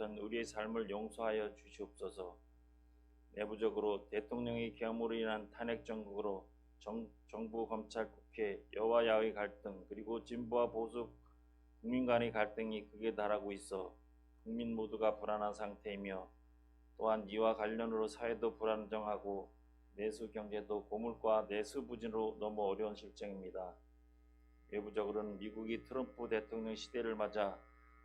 우리의 삶을 용서하여 주시옵소서. 내부적으로 대통령의 계엄으로 인한 탄핵 정국으로 정부, 검찰, 국회, 여와 야의 갈등, 그리고 진보와 보수, 국민 간의 갈등이 극에 달하고 있어 국민 모두가 불안한 상태이며, 또한 이와 관련으로 사회도 불안정하고 내수 경제도 고물과 내수 부진으로 너무 어려운 실정입니다. 외부적으로는 미국이 트럼프 대통령 시대를 맞아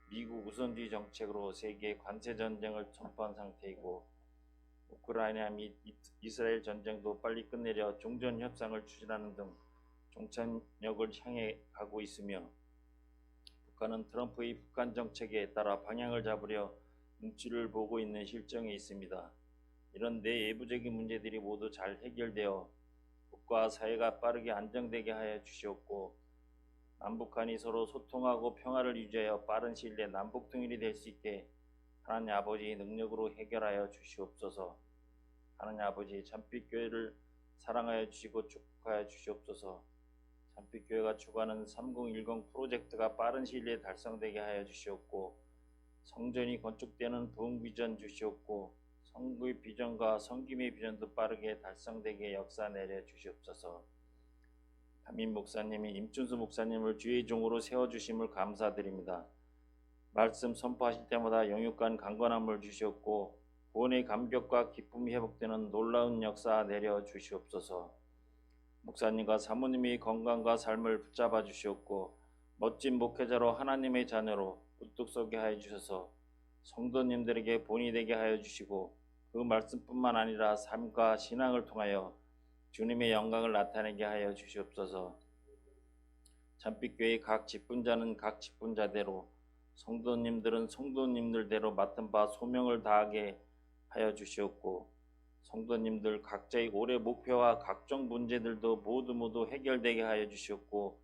미국 우선주의 정책으로 세계 관세 전쟁을 선포한 상태이고, 우크라이나 및 이스라엘 전쟁도 빨리 끝내려 종전 협상을 추진하는 등 종착역을 향해 가고 있으며, 북한은 트럼프의 북한 정책에 따라 방향을 잡으려 눈치를 보고 있는 실정에 있습니다. 이런 내외부적인 문제들이 모두 잘 해결되어 국가 사회가 빠르게 안정되게 하여 주시옵고, 남북한이 서로 소통하고 평화를 유지하여 빠른 시일 내에 남북 통일이 될 수 있게 하나님 아버지의 능력으로 해결하여 주시옵소서. 하나님 아버지, 참빛교회를 사랑하여 주시고 축복하여 주시옵소서. 참빛교회가 추구하는 3010 프로젝트가 빠른 시일 내에 달성되게 하여 주시옵고, 성전이 건축되는 부흥비전 주시옵고, 성구의 비전과 성김의 비전도 빠르게 달성되게 역사 내려 주시옵소서. 담임 목사님이 임춘수 목사님을 주의 종으로 세워주심을 감사드립니다. 말씀 선포하실 때마다 영육간 강건함을 주시옵고, 구원의 감격과 기쁨이 회복되는 놀라운 역사 내려 주시옵소서. 목사님과 사모님의 건강과 삶을 붙잡아 주시옵고, 멋진 목회자로 하나님의 자녀로 우뚝 서게 하여 주셔서 성도님들에게 본이 되게 하여 주시고, 그 말씀뿐만 아니라 삶과 신앙을 통하여 주님의 영광을 나타내게 하여 주시옵소서. 참빛교회의 각 직분자는 각 직분자대로, 성도님들은 성도님들대로 맡은 바 소명을 다하게 하여 주시옵고, 성도님들 각자의 올해 목표와 각종 문제들도 모두 해결되게 하여 주시옵고,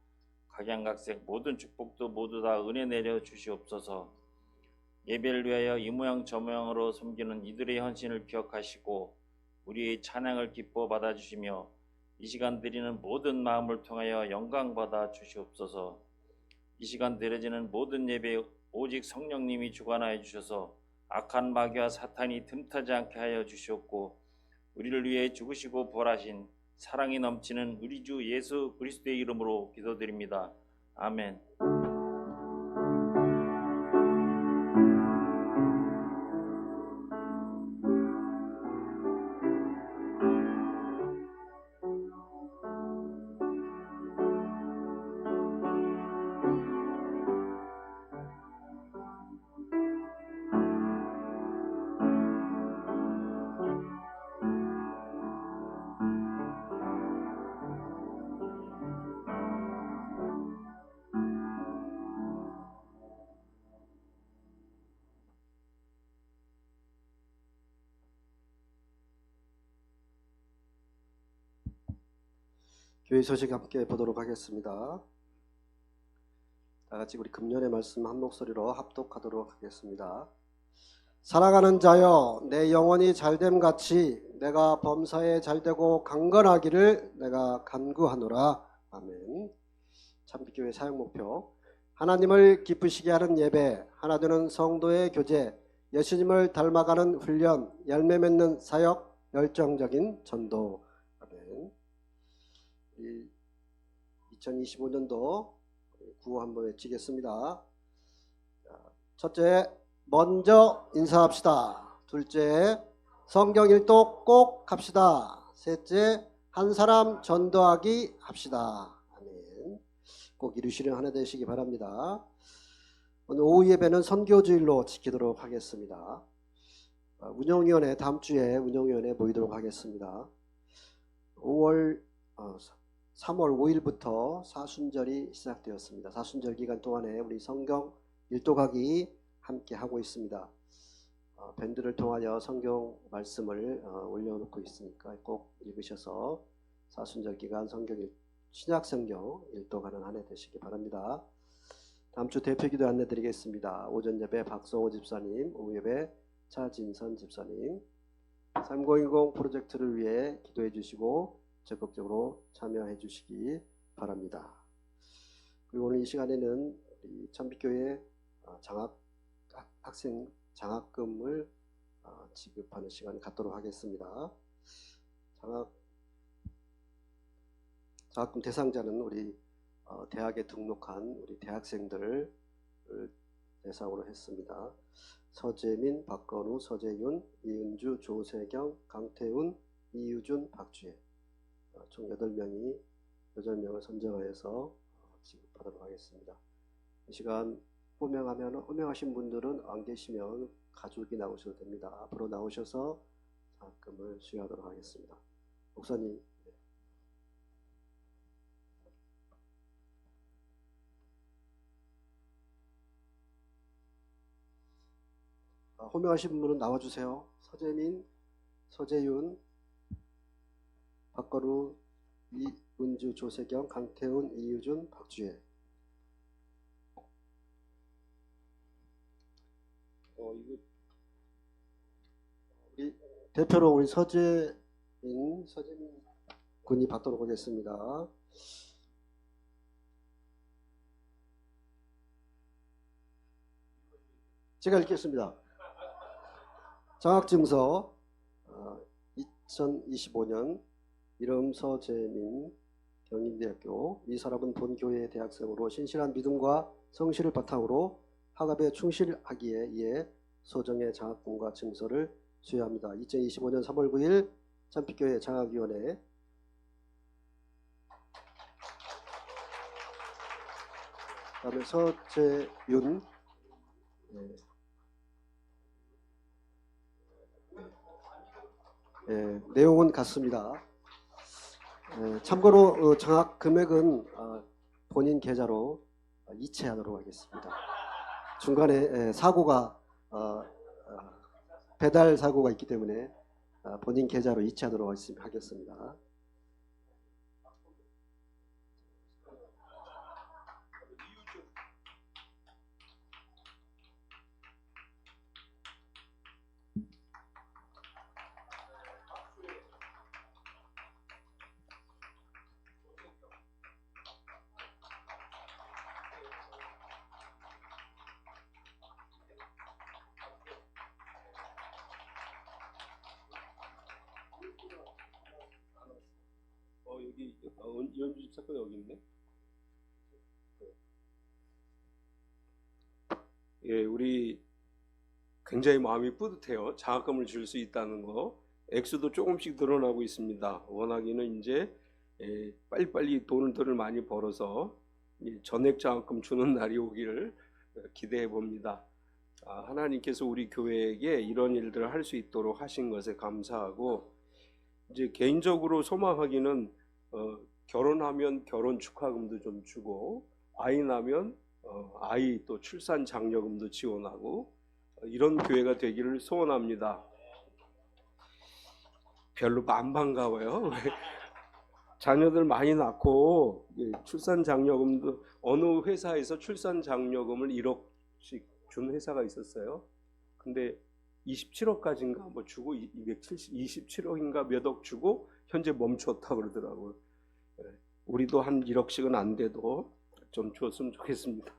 각양각색 모든 축복도 모두 다 은혜 내려 주시옵소서. 예배를 위하여 이 모양 저 모양으로 섬기는 이들의 헌신을 기억하시고 우리의 찬양을 기뻐 받아주시며, 이 시간 드리는 모든 마음을 통하여 영광 받아 주시옵소서. 이 시간 드려지는 모든 예배 오직 성령님이 주관하여 주셔서 악한 마귀와 사탄이 틈타지 않게 하여 주시옵고, 우리를 위해 죽으시고 부활하신 사랑이 넘치는 우리 주 예수 그리스도의 이름으로 기도드립니다. 아멘. 교회 소식 함께 보도록 하겠습니다. 다같이 우리 금년의 말씀 한 목소리로 합독하도록 하겠습니다. 사랑하는 자여, 내 영혼이 잘됨 같이 내가 범사에 잘되고 강건하기를 내가 간구하노라. 아멘. 참빛교회 사역목표: 하나님을 기쁘시게 하는 예배, 하나되는 성도의 교제, 예수님을 닮아가는 훈련, 열매 맺는 사역, 열정적인 전도. 아멘. 2025년도 구호 한번 외치겠습니다. 첫째, 먼저 인사합시다. 둘째, 성경 일독 꼭 합시다. 셋째, 한 사람 전도하기 합시다. 아멘. 꼭 이루시는 한 해 되시기 바랍니다. 오늘 오후 예배는 선교주일로 지키도록 하겠습니다. 운영위원회, 다음 주에 운영위원회 모이도록 하겠습니다. 3월 5일부터 사순절이 시작되었습니다. 사순절 기간 동안에 우리 성경 일독하기 함께 하고 있습니다. 밴드를 통하여 성경 말씀을 올려놓고 있으니까 꼭 읽으셔서 사순절 기간 신약 성경 일독하는 한 해 되시기 바랍니다. 다음 주 대표기도 안내 드리겠습니다. 오전 예배 박성호 집사님, 오후 예배 차진선 집사님. 3010 프로젝트를 위해 기도해 주시고 적극적으로 참여해 주시기 바랍니다. 그리고 오늘 이 시간에는 우리 참빛교회 장학 학생 장학금을 지급하는 시간을 갖도록 하겠습니다. 장학금 대상자는 우리 대학에 등록한 우리 대학생들을 대상으로 했습니다. 서재민, 박건우, 서재윤, 이은주, 조세경, 강태훈, 이유준, 박주혜 총 8명을 선정하여서 지급하도록 하겠습니다. 이 시간 호명하신 분들은 안 계시면 가족이 나오셔도 됩니다. 앞으로 나오셔서 장학금을 수여하도록 하겠습니다. 목사님. 호명하신 분은 나와주세요. 서재민, 서재윤, 박건우, 이은주, 조세경, 강태훈, 이유준, 박주혜. 우리 대표로 우리 서재민 군이 받도록 하겠습니다. 제가 읽겠습니다. 장학증서 2025년 이름 서재민 경인대학교. 이 사람은 본교회의 대학생으로 신실한 믿음과 성실을 바탕으로 학업에 충실하기에 이에 소정의 장학금과 증서를 수여합니다. 2025년 3월 9일 참빛교회 장학위원회. 그다음에 서재윤. 내용은 같습니다. 참고로 장학 금액은 본인 계좌로 이체하도록 하겠습니다. 중간에 배달 사고가 있기 때문에 본인 계좌로 이체하도록 하겠습니다. 여기 연주 집사가 여기 있네. 예, 우리 굉장히 마음이 뿌듯해요. 장학금을 줄 수 있다는 거. 액수도 조금씩 늘어나고 있습니다. 원하기는 이제 빨리빨리 돈을 많이 벌어서 전액 장학금 주는 날이 오기를 기대해 봅니다. 하나님께서 우리 교회에게 이런 일들을 할 수 있도록 하신 것에 감사하고, 이제 개인적으로 소망하기는 결혼하면 결혼 축하금도 좀 주고, 아이 나면 아이 또 출산 장려금도 지원하고, 이런 교회가 되기를 소원합니다. 별로 안 반가워요. 자녀들 많이 낳고 출산 장려금도, 어느 회사에서 출산 장려금을 1억씩 준 회사가 있었어요. 근데 27억까지인가 뭐 주고 27억인가 몇 억 주고 현재 멈췄다 그러더라고요. 우리도 한 1억씩은 안 돼도 좀 줬으면 좋겠습니다.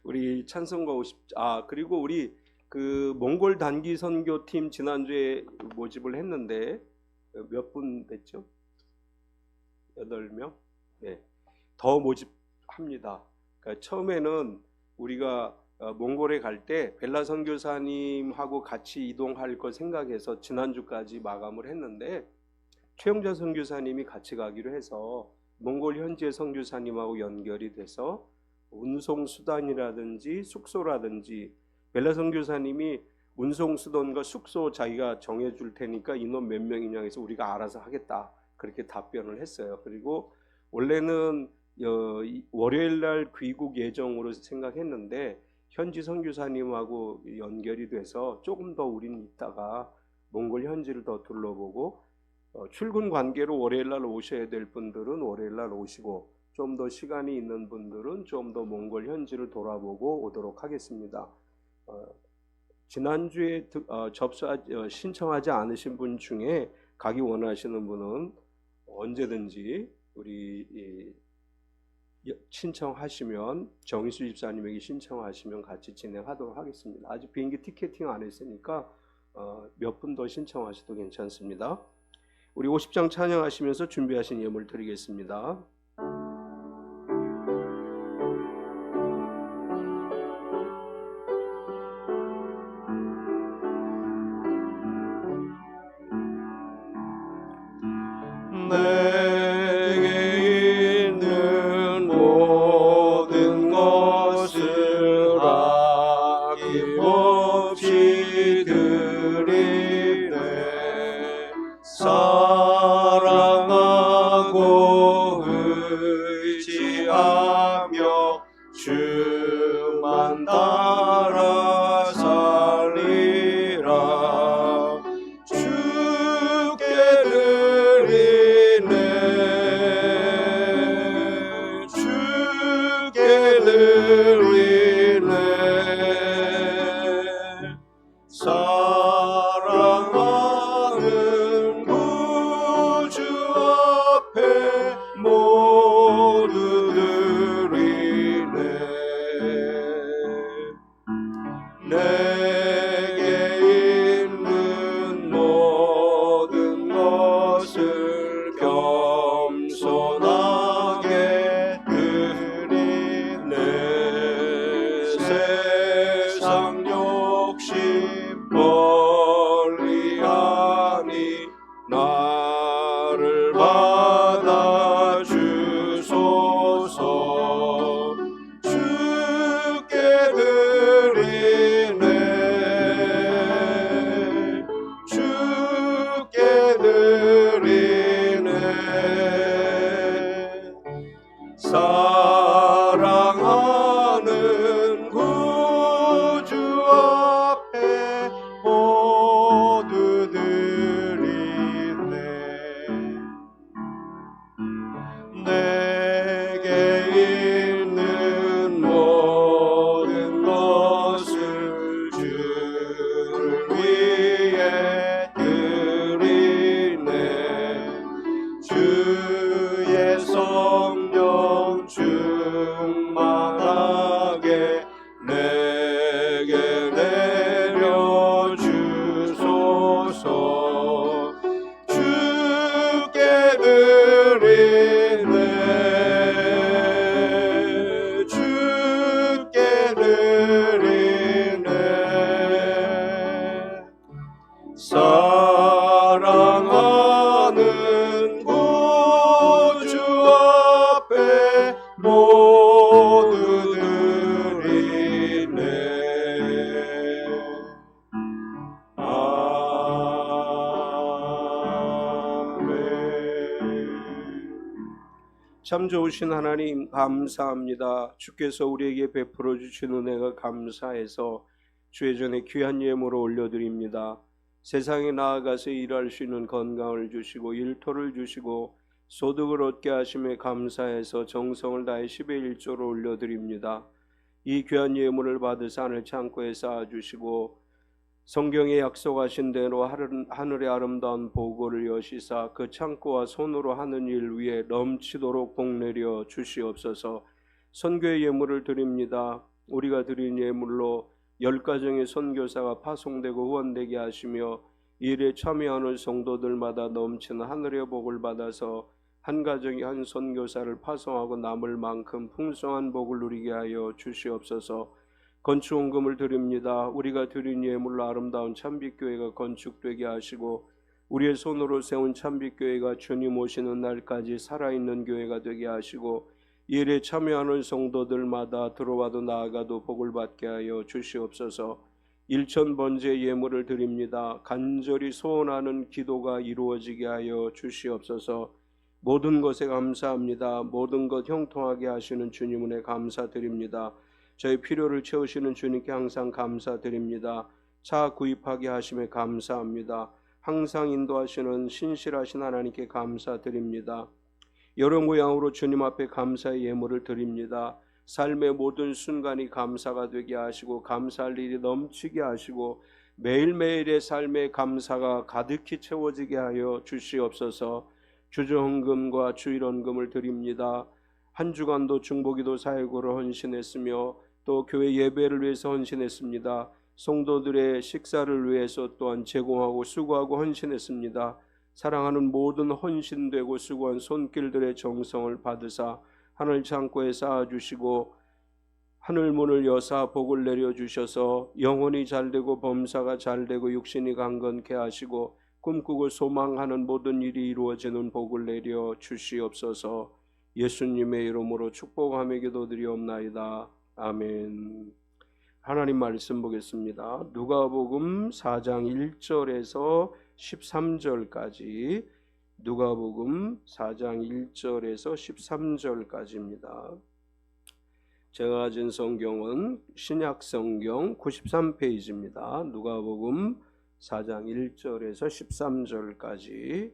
우리 찬송가 50. 그리고 우리 그 몽골 단기 선교팀 지난주에 모집을 했는데 몇 분 됐죠? 8명? 네. 더 모집합니다. 그러니까 처음에는 우리가 몽골에 갈 때 벨라 선교사님하고 같이 이동할 거 생각해서 지난주까지 마감을 했는데, 최영자 선교사님이 같이 가기로 해서 몽골 현지의 선교사님하고 연결이 돼서 운송 수단이라든지 숙소라든지, 벨라 선교사님이 운송 수단과 숙소 자기가 정해줄 테니까 인원 몇 명이냐 해서 우리가 알아서 하겠다 그렇게 답변을 했어요. 그리고 원래는 월요일날 귀국 예정으로 생각했는데 현지 선교사님하고 연결이 돼서 조금 더 우리는 있다가 몽골 현지를 더 둘러보고, 출근 관계로 월요일날 오셔야 될 분들은 월요일날 오시고, 좀 더 시간이 있는 분들은 좀 더 몽골 현지를 돌아보고 오도록 하겠습니다. 지난주에 신청하지 않으신 분 중에 가기 원하시는 분은 언제든지 우리 신청하시면 정희수 집사님에게 신청하시면 같이 진행하도록 하겠습니다. 아직 비행기 티켓팅 안 했으니까 몇 분 더 신청하셔도 괜찮습니다. 우리 50장 찬양하시면서 준비하신 예물 드리겠습니다. 내게 있는 모든 것을 아낌없이 드리네. 사랑하고 의지하며 주만 따라 살리라. 주께 드리네. 주께 드리네. 사랑하는 구주 앞에 모두 드리네. 내게 있는 모든 것을 겸손하게 드리네. 세상 욕심 멀리하니 나를 받아 주소서. 주께 드리네. 주께 드리네. 사랑하는 구주 앞에 모두 드리네. 내게 있는 모든 것을 주를 위해 드리네. 주의 성령 충만하게 내게 내려 주소서. 주께 드리네. 주께 드리네. 사랑하는 구주 앞에 모두 드리네. 참 좋으신 하나님 감사합니다. 주께서 우리에게 베풀어 주신 은혜가 감사해서 주의 전에 귀한 예물을 올려드립니다. 세상에 나아가서 일할 수 있는 건강을 주시고 일터를 주시고 소득을 얻게 하심에 감사해서 정성을 다해 10의 1조를 올려드립니다. 이 귀한 예물을 받으사 하늘 창고에 쌓아주시고 성경에 약속하신 대로 하늘의 아름다운 보고를 여시사 그 창고와 손으로 하는 일 위에 넘치도록 복내려 주시옵소서. 선교의 예물을 드립니다. 우리가 드린 예물로 10가정의 선교사가 파송되고 후원되게 하시며 이 일에 참여하는 성도들마다 넘치는 하늘의 복을 받아서 한 가정이 한 선교사를 파송하고 남을 만큼 풍성한 복을 누리게 하여 주시옵소서. 건축원금을 드립니다. 우리가 드린 예물로 아름다운 참빛교회가 건축되게 하시고 우리의 손으로 세운 참빛교회가 주님 오시는 날까지 살아있는 교회가 되게 하시고 이 일에 참여하는 성도들마다 들어와도 나아가도 복을 받게 하여 주시옵소서. 1000번째 예물을 드립니다. 간절히 소원하는 기도가 이루어지게 하여 주시옵소서. 모든 것에 감사합니다. 모든 것 형통하게 하시는 주님 은혜 감사드립니다. 저희 필요를 채우시는 주님께 항상 감사드립니다. 차 구입하게 하심에 감사합니다. 항상 인도하시는 신실하신 하나님께 감사드립니다. 여러 모양으로 주님 앞에 감사의 예물을 드립니다. 삶의 모든 순간이 감사가 되게 하시고 감사할 일이 넘치게 하시고 매일매일의 삶의 감사가 가득히 채워지게 하여 주시옵소서. 주저헌금과 주일헌금을 드립니다. 한 주간도 중보기도 사역으로 헌신했으며 또 교회 예배를 위해서 헌신했습니다. 성도들의 식사를 위해서 또한 제공하고 수고하고 헌신했습니다. 사랑하는 모든 헌신되고 수고한 손길들의 정성을 받으사 하늘 창고에 쌓아주시고 하늘 문을 여사 복을 내려주셔서 영혼이 잘되고 범사가 잘되고 육신이 강건케 하시고 꿈꾸고 소망하는 모든 일이 이루어지는 복을 내려 주시옵소서. 예수님의 이름으로 축복하며 기도드리옵나이다. 아멘. 하나님 말씀 보겠습니다. 누가복음 4장 1절에서 13절까지, 누가복음 4장 1절에서 13절까지입니다. 제가 가진 성경은 신약성경 93페이지입니다. 누가복음 4장 1절에서 13절까지.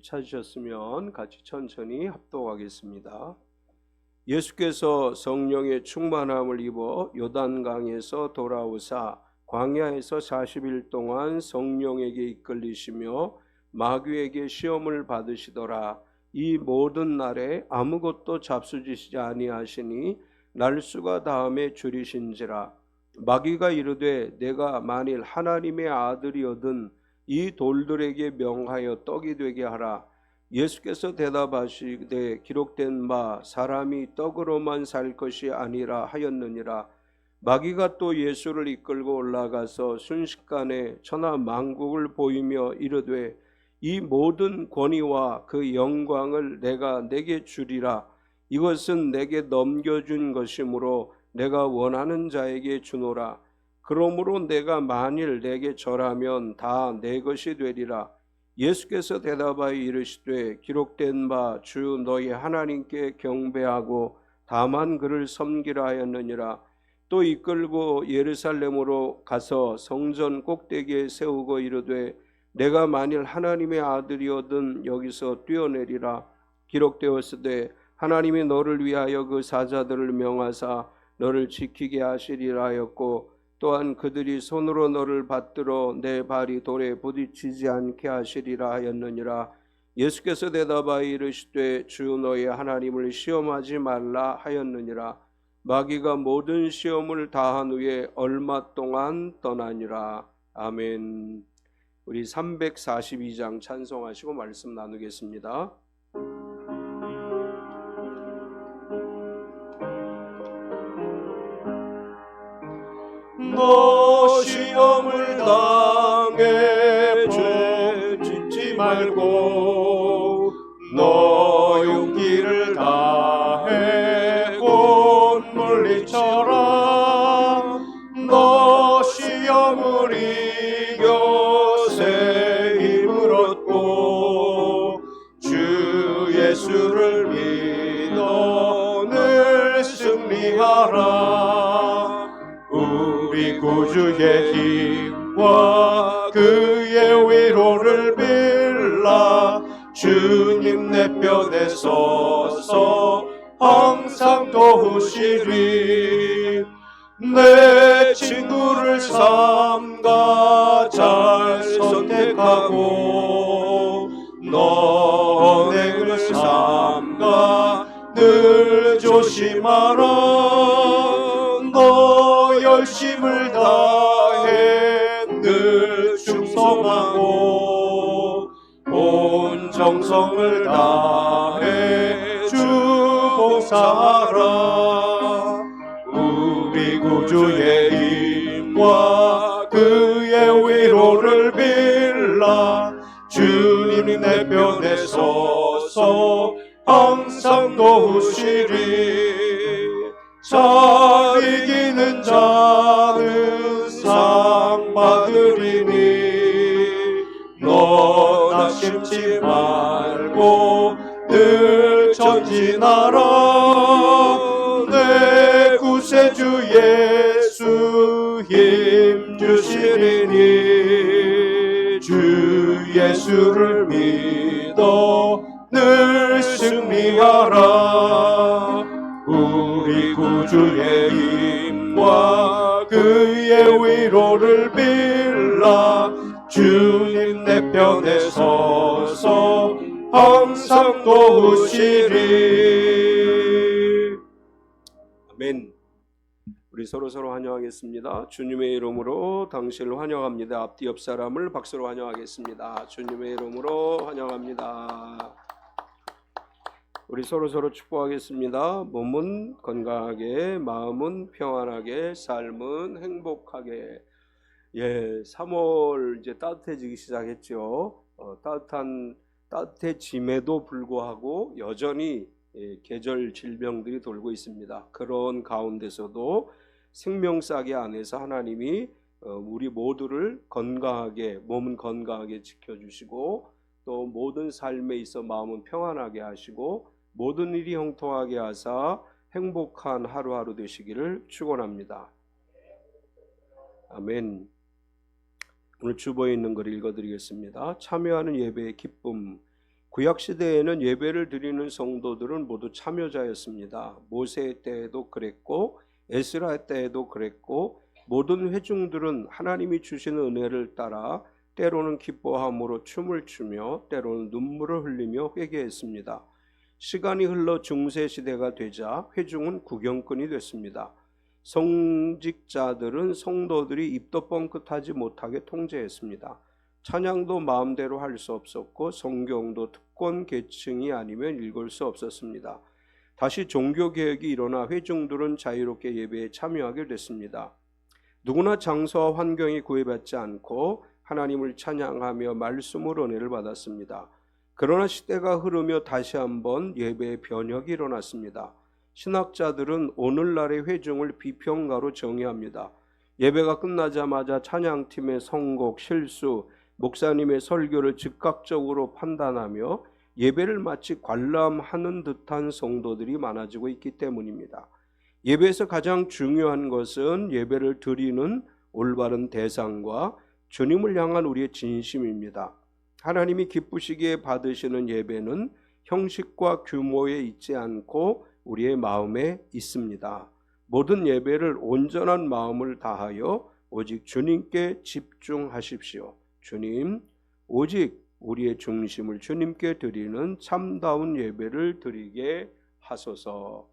찾으셨으면 같이 천천히 합독하겠습니다. 예수께서 성령의 충만함을 입어 요단강에서 돌아오사 광야에서 40일 동안 성령에게 이끌리시며 마귀에게 시험을 받으시더라. 이 모든 날에 아무것도 잡수지시지 아니하시니 날수가 다음에 줄이신지라. 마귀가 이르되 내가 만일 하나님의 아들이거든 이 돌들에게 명하여 떡이 되게 하라. 예수께서 대답하시되 기록된 바 사람이 떡으로만 살 것이 아니라 하였느니라. 마귀가 또 예수를 이끌고 올라가서 순식간에 천하 만국을 보이며 이르되 이 모든 권위와 그 영광을 내가 내게 주리라. 이것은 내게 넘겨준 것이므로 내가 원하는 자에게 주노라. 그러므로 내가 만일 내게 절하면 다 내 것이 되리라. 예수께서 대답하여 이르시되 기록된 바 주 너희 하나님께 경배하고 다만 그를 섬기라 하였느니라. 또 이끌고 예루살렘으로 가서 성전 꼭대기에 세우고 이르되 내가 만일 하나님의 아들이거든 여기서 뛰어내리라. 기록되었으되 하나님이 너를 위하여 그 사자들을 명하사 너를 지키게 하시리라 하였고 또한 그들이 손으로 너를 받들어 내 발이 돌에 부딪히지 않게 하시리라 하였느니라. 예수께서 대답하여 이르시되 주 너의 하나님을 시험하지 말라 하였느니라. 마귀가 모든 시험을 다한 후에 얼마 동안 떠나니라. 아멘. 우리 342장 찬송하시고 말씀 나누겠습니다. 너 시험을 당해 죄 짓지 말고 너 용기를 다해 곧 물리쳐라. 너 시험을 이겨 새 힘을 얻고 주 예수를 믿어 늘 승리하라. 우리 구주의 힘과 그의 위로를 빌라. 주님 내 편에 서서 항상 도우시리. 내 친구를 삼가 잘 선택하고 너 은행을 삼가 늘 조심하라. 너 열심을 다해 늘 충성하고 온 정성을 다해 주 봉사하라. 우리 구주의 힘과 그의 위로를 빌라. 주님 내 편에 서서 항상 도우시리. 자 이기는 자는 상 받으리니 너 낙심치 말고 늘 전진하라. 내 구세주 예수 힘 주시리니 주 예수를 믿어 늘 승리하라. 우리 구주의 힘과 그의 위로를 빌라. 주님 내 편에 서서 항상 도우시리. 아멘. 우리 서로 환영하겠습니다. 주님의 이름으로 당신을 환영합니다. 앞뒤 옆 사람을 박수로 환영하겠습니다. 주님의 이름으로 환영합니다. 우리 서로 축복하겠습니다. 몸은 건강하게, 마음은 평안하게, 삶은 행복하게. 3월 이제 따뜻해지기 시작했죠. 따뜻해짐에도 불구하고 여전히 계절 질병들이 돌고 있습니다. 그런 가운데서도 생명싸개 안에서 하나님이 우리 모두를 건강하게, 몸은 건강하게 지켜주시고 또 모든 삶에 있어 마음은 평안하게 하시고 모든 일이 형통하게 하사 행복한 하루하루 되시기를 축원합니다. 아멘. 오늘 주보에 있는 걸 읽어드리겠습니다. 참여하는 예배의 기쁨. 구약시대에는 예배를 드리는 성도들은 모두 참여자였습니다. 모세 때에도 그랬고 에스라 때에도 그랬고 모든 회중들은 하나님이 주시는 은혜를 따라 때로는 기뻐함으로 춤을 추며 때로는 눈물을 흘리며 회개했습니다. 시간이 흘러 중세시대가 되자 회중은 구경꾼이 됐습니다. 성직자들은 성도들이 입도 뻥끗하지 못하게 통제했습니다. 찬양도 마음대로 할 수 없었고 성경도 특권 계층이 아니면 읽을 수 없었습니다. 다시 종교개혁이 일어나 회중들은 자유롭게 예배에 참여하게 됐습니다. 누구나 장소와 환경에 구애받지 않고 하나님을 찬양하며 말씀으로 은혜를 받았습니다. 그러나 시대가 흐르며 다시 한번 예배의 변혁이 일어났습니다. 신학자들은 오늘날의 회중을 비평가로 정의합니다. 예배가 끝나자마자 찬양팀의 선곡, 실수, 목사님의 설교를 즉각적으로 판단하며 예배를 마치 관람하는 듯한 성도들이 많아지고 있기 때문입니다. 예배에서 가장 중요한 것은 예배를 드리는 올바른 대상과 주님을 향한 우리의 진심입니다. 하나님이 기쁘시기에 받으시는 예배는 형식과 규모에 있지 않고 우리의 마음에 있습니다. 모든 예배를 온전한 마음을 다하여 오직 주님께 집중하십시오. 주님, 오직 우리의 중심을 주님께 드리는 참다운 예배를 드리게 하소서.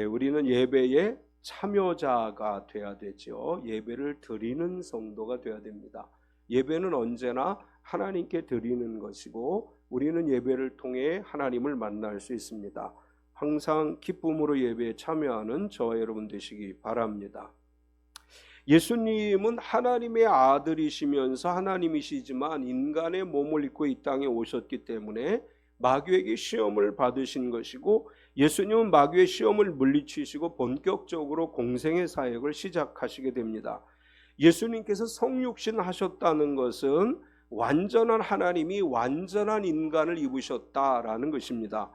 우리는 예배의 참여자가 되어야 되죠. 예배를 드리는 성도가 되어야 됩니다. 예배는 언제나 하나님께 드리는 것이고 우리는 예배를 통해 하나님을 만날 수 있습니다. 항상 기쁨으로 예배에 참여하는 저와 여러분 되시기 바랍니다. 예수님은 하나님의 아들이시면서 하나님이시지만 인간의 몸을 입고 이 땅에 오셨기 때문에 마귀에게 시험을 받으신 것이고 예수님은 마귀의 시험을 물리치시고 본격적으로 공생의 사역을 시작하시게 됩니다. 예수님께서 성육신 하셨다는 것은 완전한 하나님이 완전한 인간을 입으셨다라는 것입니다.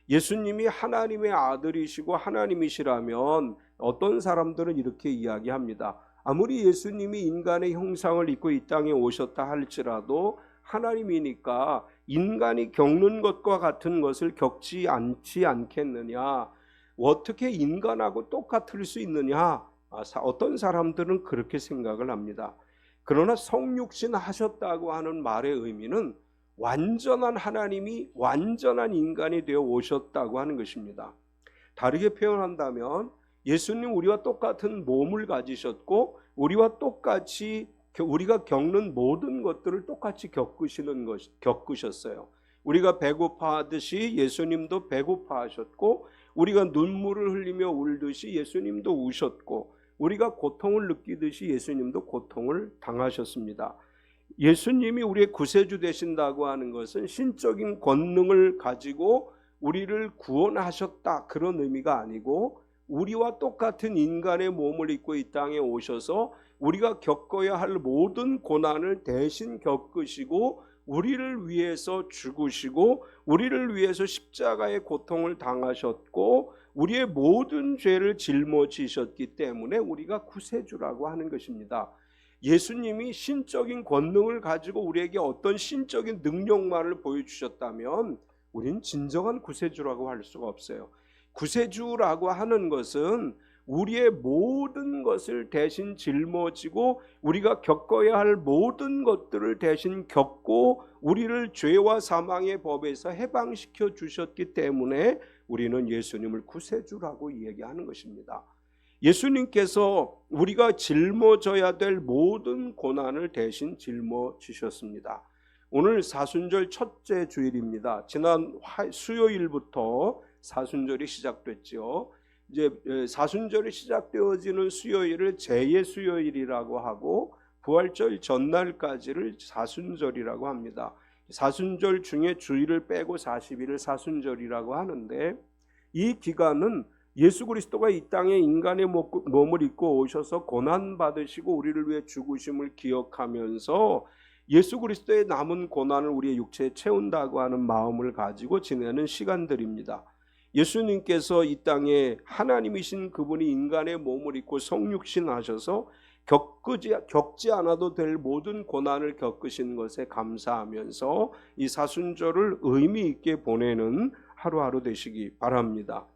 예수님이 하나님의 아들이시고 하나님이시라면 어떤 사람들은 이렇게 이야기합니다. 아무리 예수님이 인간의 형상을 입고 이 땅에 오셨다 할지라도 하나님이니까 인간이 겪는 것과 같은 것을 겪지 않지 않겠느냐? 어떻게 인간하고 똑같을 수 있느냐? 어떤 사람들은 그렇게 생각을 합니다. 그러나 성육신 하셨다고 하는 말의 의미는 완전한 하나님이 완전한 인간이 되어 오셨다고 하는 것입니다. 다르게 표현한다면 예수님 우리와 똑같은 몸을 가지셨고 우리와 똑같이 우리가 겪는 모든 것들을 똑같이 겪으셨어요. 우리가 배고파하듯이 예수님도 배고파하셨고 우리가 눈물을 흘리며 울듯이 예수님도 우셨고 우리가 고통을 느끼듯이 예수님도 고통을 당하셨습니다. 예수님이 우리의 구세주 되신다고 하는 것은 신적인 권능을 가지고 우리를 구원하셨다 그런 의미가 아니고 우리와 똑같은 인간의 몸을 입고 이 땅에 오셔서 우리가 겪어야 할 모든 고난을 대신 겪으시고 우리를 위해서 죽으시고 우리를 위해서 십자가의 고통을 당하셨고 우리의 모든 죄를 짊어지셨기 때문에 우리가 구세주라고 하는 것입니다. 예수님이 신적인 권능을 가지고 우리에게 어떤 신적인 능력만을 보여주셨다면 우린 진정한 구세주라고 할 수가 없어요. 구세주라고 하는 것은 우리의 모든 것을 대신 짊어지고 우리가 겪어야 할 모든 것들을 대신 겪고 우리를 죄와 사망의 법에서 해방시켜 주셨기 때문에 우리는 예수님을 구세주라고 얘기하는 것입니다. 예수님께서 우리가 짊어져야 될 모든 고난을 대신 짊어지셨습니다. 오늘 사순절 첫째 주일입니다. 지난 수요일부터 사순절이 시작됐죠. 이제 사순절이 시작되어지는 수요일을 제의 수요일이라고 하고 부활절 전날까지를 사순절이라고 합니다. 사순절 중에 주일을 빼고 40일을 사순절이라고 하는데, 이 기간은 예수 그리스도가 이 땅에 인간의 몸을 입고 오셔서 고난 받으시고 우리를 위해 죽으심을 기억하면서 예수 그리스도의 남은 고난을 우리의 육체에 채운다고 하는 마음을 가지고 지내는 시간들입니다. 예수님께서 이 땅에 하나님이신 그분이 인간의 몸을 입고 성육신 하셔서 겪지 않아도 될 모든 고난을 겪으신 것에 감사하면서 이 사순절을 의미 있게 보내는 하루하루 되시기 바랍니다.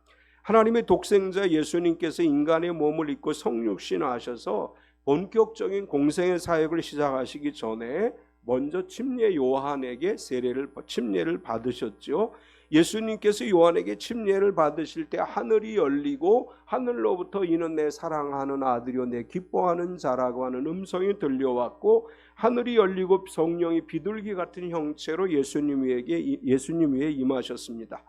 하나님의 독생자 예수님께서 인간의 몸을 입고 성육신 하셔서 본격적인 공생의 사역을 시작하시기 전에 먼저 침례 요한에게 침례를 받으셨죠. 예수님께서 요한에게 침례를 받으실 때 하늘이 열리고 하늘로부터 이는 내 사랑하는 아들이요 내 기뻐하는 자라고 하는 음성이 들려왔고, 하늘이 열리고 성령이 비둘기 같은 형체로 예수님 위에 임하셨습니다.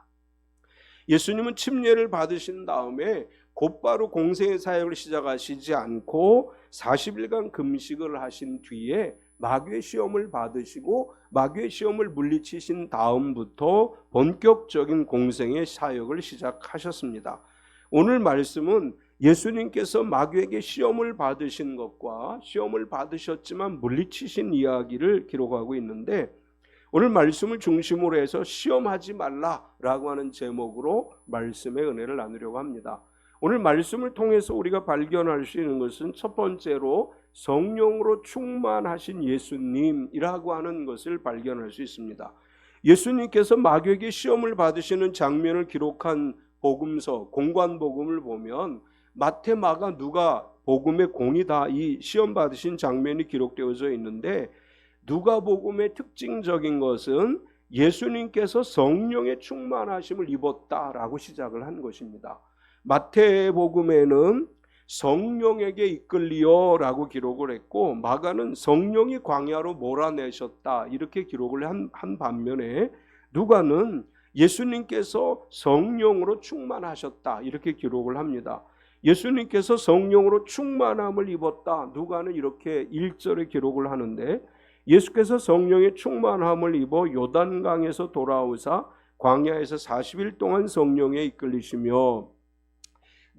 예수님은 침례를 받으신 다음에 곧바로 공생의 사역을 시작하시지 않고 40일간 금식을 하신 뒤에 마귀의 시험을 받으시고 마귀의 시험을 물리치신 다음부터 본격적인 공생의 사역을 시작하셨습니다. 오늘 말씀은 예수님께서 마귀에게 시험을 받으신 것과 시험을 받으셨지만 물리치신 이야기를 기록하고 있는데, 오늘 말씀을 중심으로 해서 시험하지 말라라고 하는 제목으로 말씀의 은혜를 나누려고 합니다. 오늘 말씀을 통해서 우리가 발견할 수 있는 것은 첫 번째로 성령으로 충만하신 예수님이라고 하는 것을 발견할 수 있습니다. 예수님께서 마귀에게 시험을 받으시는 장면을 기록한 복음서, 공관복음을 보면 마태, 마가, 누가 복음의 공이 다 이 시험 받으신 장면이 기록되어져 있는데, 누가복음의 특징적인 것은 예수님께서 성령의 충만하심을 입었다라고 시작을 한 것입니다. 마태복음에는 성령에게 이끌리어라고 기록을 했고, 마가는 성령이 광야로 몰아내셨다 이렇게 기록을 한 반면에 누가는 예수님께서 성령으로 충만하셨다 이렇게 기록을 합니다. 예수님께서 성령으로 충만함을 입었다, 누가는 이렇게 1절에 기록을 하는데, 예수께서 성령의 충만함을 입어 요단강에서 돌아오사 광야에서 40일 동안 성령에 이끌리시며,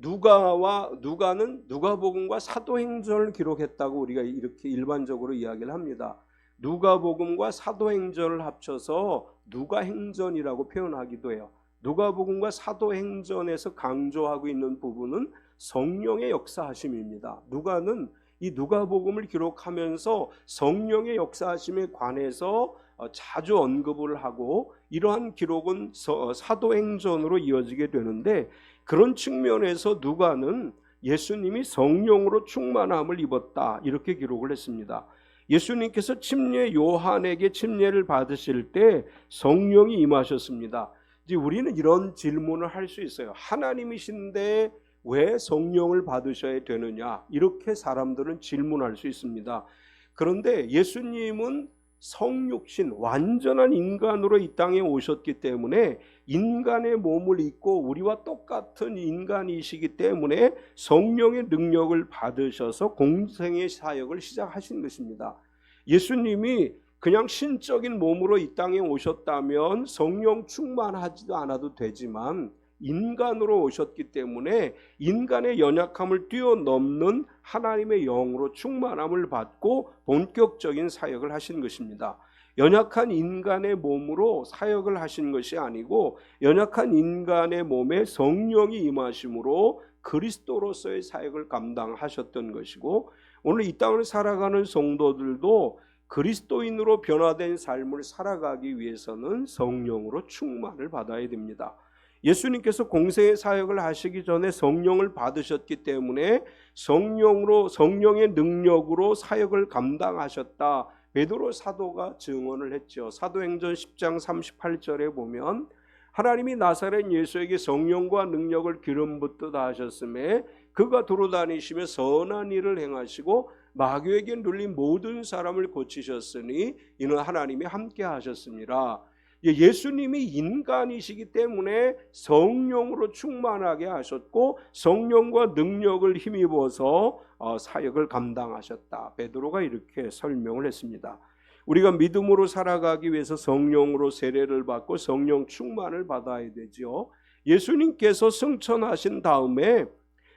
누가는 누가복음과 사도행전을 기록했다고 우리가 이렇게 일반적으로 이야기를 합니다. 누가복음과 사도행전을 합쳐서 누가행전이라고 표현하기도 해요. 누가복음과 사도행전에서 강조하고 있는 부분은 성령의 역사하심입니다. 누가는 이 누가복음을 기록하면서 성령의 역사하심에 관해서 자주 언급을 하고, 이러한 기록은 사도행전으로 이어지게 되는데, 그런 측면에서 누가는 예수님이 성령으로 충만함을 입었다 이렇게 기록을 했습니다. 예수님께서 침례 요한에게 침례를 받으실 때 성령이 임하셨습니다. 이제 우리는 이런 질문을 할 수 있어요. 하나님이신데 왜 성령을 받으셔야 되느냐, 이렇게 사람들은 질문할 수 있습니다. 그런데 예수님은 성육신, 완전한 인간으로 이 땅에 오셨기 때문에 인간의 몸을 입고 우리와 똑같은 인간이시기 때문에 성령의 능력을 받으셔서 공생의 사역을 시작하신 것입니다. 예수님이 그냥 신적인 몸으로 이 땅에 오셨다면 성령 충만하지도 않아도 되지만, 인간으로 오셨기 때문에 인간의 연약함을 뛰어넘는 하나님의 영으로 충만함을 받고 본격적인 사역을 하신 것입니다. 연약한 인간의 몸으로 사역을 하신 것이 아니고, 연약한 인간의 몸에 성령이 임하심으로 그리스도로서의 사역을 감당하셨던 것이고, 오늘 이 땅을 살아가는 성도들도 그리스도인으로 변화된 삶을 살아가기 위해서는 성령으로 충만을 받아야 됩니다. 예수님께서 공생의 사역을 하시기 전에 성령을 받으셨기 때문에 성령의 능력으로 사역을 감당하셨다. 베드로 사도가 증언을 했죠. 사도행전 10장 38절에 보면 하나님이 나사렛 예수에게 성령과 능력을 기름 붓듯 하셨음에 그가 두루다니시며 선한 일을 행하시고 마귀에게 눌린 모든 사람을 고치셨으니 이는 하나님이 함께 하셨습니다. 예수님이 인간이시기 때문에 성령으로 충만하게 하셨고 성령과 능력을 힘입어서 사역을 감당하셨다. 베드로가 이렇게 설명을 했습니다. 우리가 믿음으로 살아가기 위해서 성령으로 세례를 받고 성령 충만을 받아야 되죠. 예수님께서 승천하신 다음에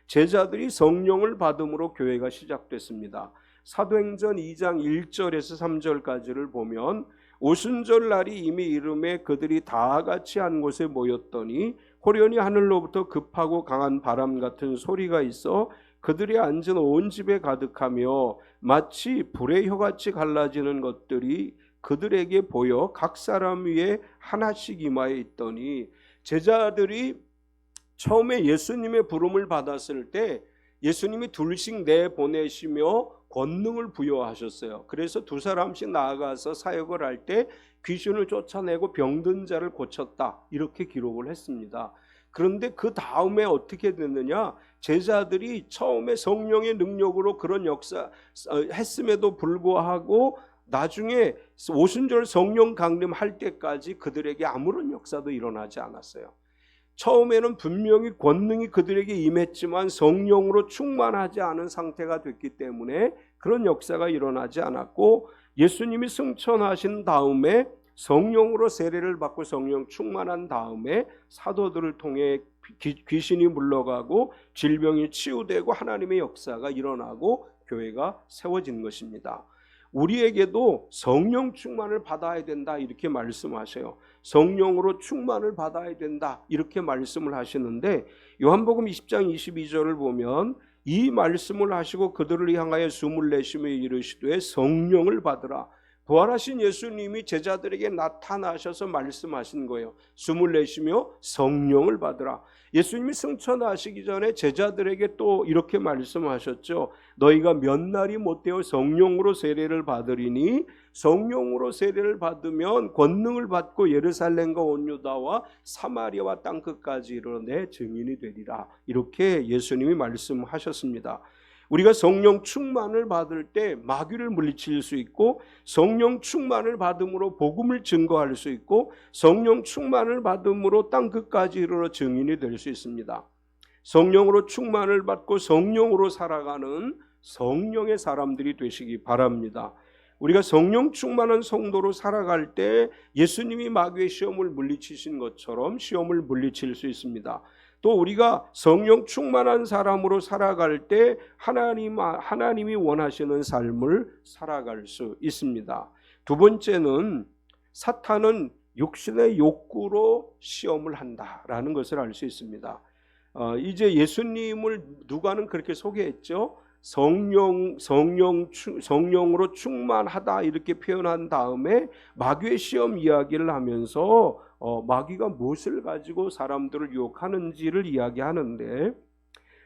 제자들이 성령을 받음으로 교회가 시작됐습니다. 사도행전 2장 1절에서 3절까지를 보면 오순절 날이 이미 이름에 그들이 다 같이 한 곳에 모였더니 호련히 하늘로부터 급하고 강한 바람 같은 소리가 있어 그들이 앉은 온 집에 가득하며 마치 불의 혀같이 갈라지는 것들이 그들에게 보여 각 사람 위에 하나씩 임하여 있더니 제자들이 처음에 예수님의 부름을 받았을 때 예수님이 둘씩 내보내시며 권능을 부여하셨어요. 그래서 두 사람씩 나아가서 사역을 할 때 귀신을 쫓아내고 병든 자를 고쳤다. 이렇게 기록을 했습니다. 그런데 그 다음에 어떻게 됐느냐? 제자들이 처음에 성령의 능력으로 그런 역사 했음에도 불구하고 나중에 오순절 성령 강림할 때까지 그들에게 아무런 역사도 일어나지 않았어요. 처음에는 분명히 권능이 그들에게 임했지만 성령으로 충만하지 않은 상태가 됐기 때문에 그런 역사가 일어나지 않았고 예수님이 승천하신 다음에 성령으로 세례를 받고 성령 충만한 다음에 사도들을 통해 귀신이 물러가고 질병이 치유되고 하나님의 역사가 일어나고 교회가 세워진 것입니다. 우리에게도 성령 충만을 받아야 된다 이렇게 말씀하셔요. 성령으로 충만을 받아야 된다 이렇게 말씀을 하시는데 요한복음 20장 22절을 보면 이 말씀을 하시고 그들을 향하여 숨을 내쉬며 이르시되 성령을 받으라. 부활하신 예수님이 제자들에게 나타나셔서 말씀하신 거예요. 숨을 내쉬며 성령을 받으라. 예수님이 승천하시기 전에 제자들에게 또 이렇게 말씀하셨죠. 너희가 몇 날이 못되어 성령으로 세례를 받으리니 성령으로 세례를 받으면 권능을 받고 예루살렘과 온 유다와 사마리아와 땅끝까지 이르러 내 증인이 되리라. 이렇게 예수님이 말씀하셨습니다. 우리가 성령 충만을 받을 때 마귀를 물리칠 수 있고 성령 충만을 받음으로 복음을 증거할 수 있고 성령 충만을 받음으로 땅끝까지 이르러 증인이 될 수 있습니다. 성령으로 충만을 받고 성령으로 살아가는 성령의 사람들이 되시기 바랍니다. 우리가 성령 충만한 성도로 살아갈 때 예수님이 마귀의 시험을 물리치신 것처럼 시험을 물리칠 수 있습니다. 또 우리가 성령 충만한 사람으로 살아갈 때 하나님이 원하시는 삶을 살아갈 수 있습니다. 두 번째는 사탄은 육신의 욕구로 시험을 한다라는 것을 알 수 있습니다. 이제 예수님을 누가는 그렇게 소개했죠. 성령으로 충만하다 이렇게 표현한 다음에 마귀의 시험 이야기를 하면서 마귀가 무엇을 가지고 사람들을 유혹하는지를 이야기하는데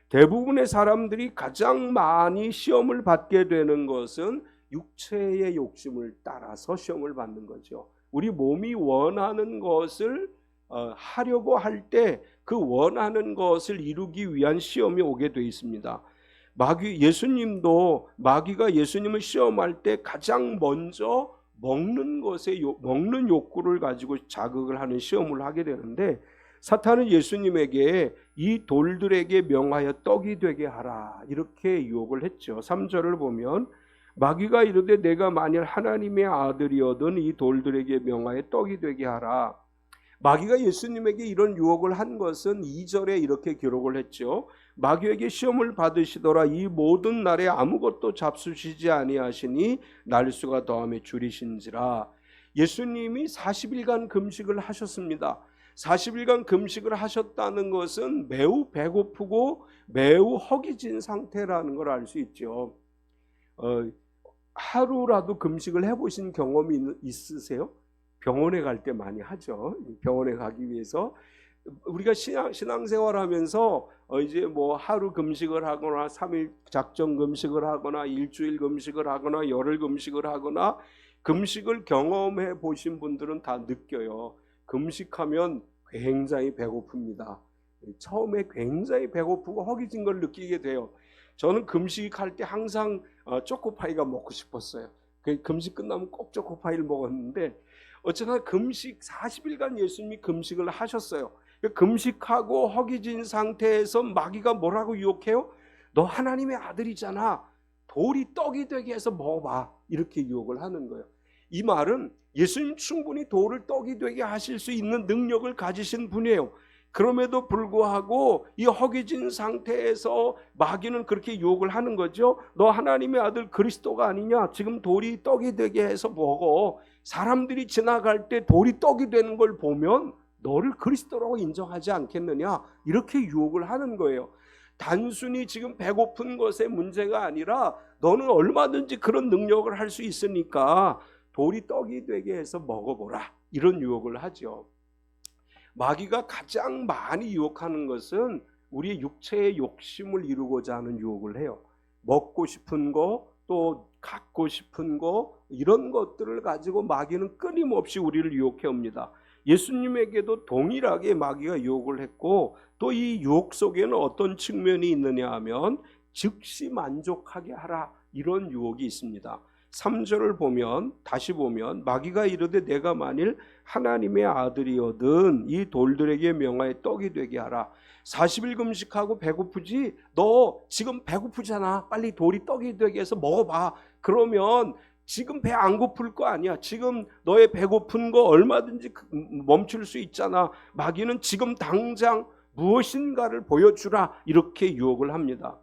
대부분의 사람들이 가장 많이 시험을 받게 되는 것은 육체의 욕심을 따라서 시험을 받는 거죠. 우리 몸이 원하는 것을 하려고 할 때 그 원하는 것을 이루기 위한 시험이 오게 돼 있습니다. 예수님도 마귀가 예수님을 시험할 때 가장 먼저 먹는 욕구를 가지고 자극을 하는 시험을 하게 되는데 사탄은 예수님에게 이 돌들에게 명하여 떡이 되게 하라 이렇게 유혹을 했죠. 3절을 보면 마귀가 이르되 내가 만일 하나님의 아들이어든 이 돌들에게 명하여 떡이 되게 하라. 마귀가 예수님에게 이런 유혹을 한 것은 2절에 이렇게 기록을 했죠. 마귀에게 시험을 받으시더라 이 모든 날에 아무것도 잡수시지 아니하시니 날수가 더하며 줄이신지라. 예수님이 40일간 금식을 하셨습니다. 40일간 금식을 하셨다는 것은 매우 배고프고 매우 허기진 상태라는 걸 알 수 있죠. 하루라도 금식을 해보신 경험이 있으세요? 병원에 갈 때 많이 하죠. 병원에 가기 위해서 우리가 신앙생활하면서 이제 뭐 하루 금식을 하거나 3일 작정 금식을 하거나 일주일 금식을 하거나 열흘 금식을 하거나 금식을 경험해 보신 분들은 다 느껴요. 금식하면 굉장히 배고픕니다. 처음에 굉장히 배고프고 허기진 걸 느끼게 돼요. 저는 금식할 때 항상 초코파이가 먹고 싶었어요. 금식 끝나면 꼭 초코파이를 먹었는데 어쨌거나 금식 40일간 예수님이 금식을 하셨어요. 금식하고 허기진 상태에서 마귀가 뭐라고 유혹해요? 너 하나님의 아들이잖아. 돌이 떡이 되게 해서 먹어봐. 이렇게 유혹을 하는 거예요. 이 말은 예수님 충분히 돌을 떡이 되게 하실 수 있는 능력을 가지신 분이에요. 그럼에도 불구하고 이 허기진 상태에서 마귀는 그렇게 유혹을 하는 거죠. 너 하나님의 아들 그리스도가 아니냐? 지금 돌이 떡이 되게 해서 먹어. 사람들이 지나갈 때 돌이 떡이 되는 걸 보면 너를 그리스도라고 인정하지 않겠느냐? 이렇게 유혹을 하는 거예요. 단순히 지금 배고픈 것의 문제가 아니라 너는 얼마든지 그런 능력을 할 수 있으니까 돌이 떡이 되게 해서 먹어보라. 이런 유혹을 하죠. 마귀가 가장 많이 유혹하는 것은 우리의 육체의 욕심을 이루고자 하는 유혹을 해요. 먹고 싶은 거, 또 갖고 싶은 거, 이런 것들을 가지고 마귀는 끊임없이 우리를 유혹해 옵니다. 예수님에게도 동일하게 마귀가 유혹을 했고, 또 이 유혹 속에는 어떤 측면이 있느냐 하면 즉시 만족하게 하라, 이런 유혹이 있습니다. 3절을 보면, 다시 보면 마귀가 이르되 내가 만일 하나님의 아들이거든 이 돌들에게 명하여 떡이 되게 하라. 40일 금식하고 배고프지? 너 지금 배고프잖아. 빨리 돌이 떡이 되게 해서 먹어봐. 그러면 지금 배 안 고플 거 아니야. 지금 너의 배고픈 거 얼마든지 멈출 수 있잖아. 마귀는 지금 당장 무엇인가를 보여주라, 이렇게 유혹을 합니다.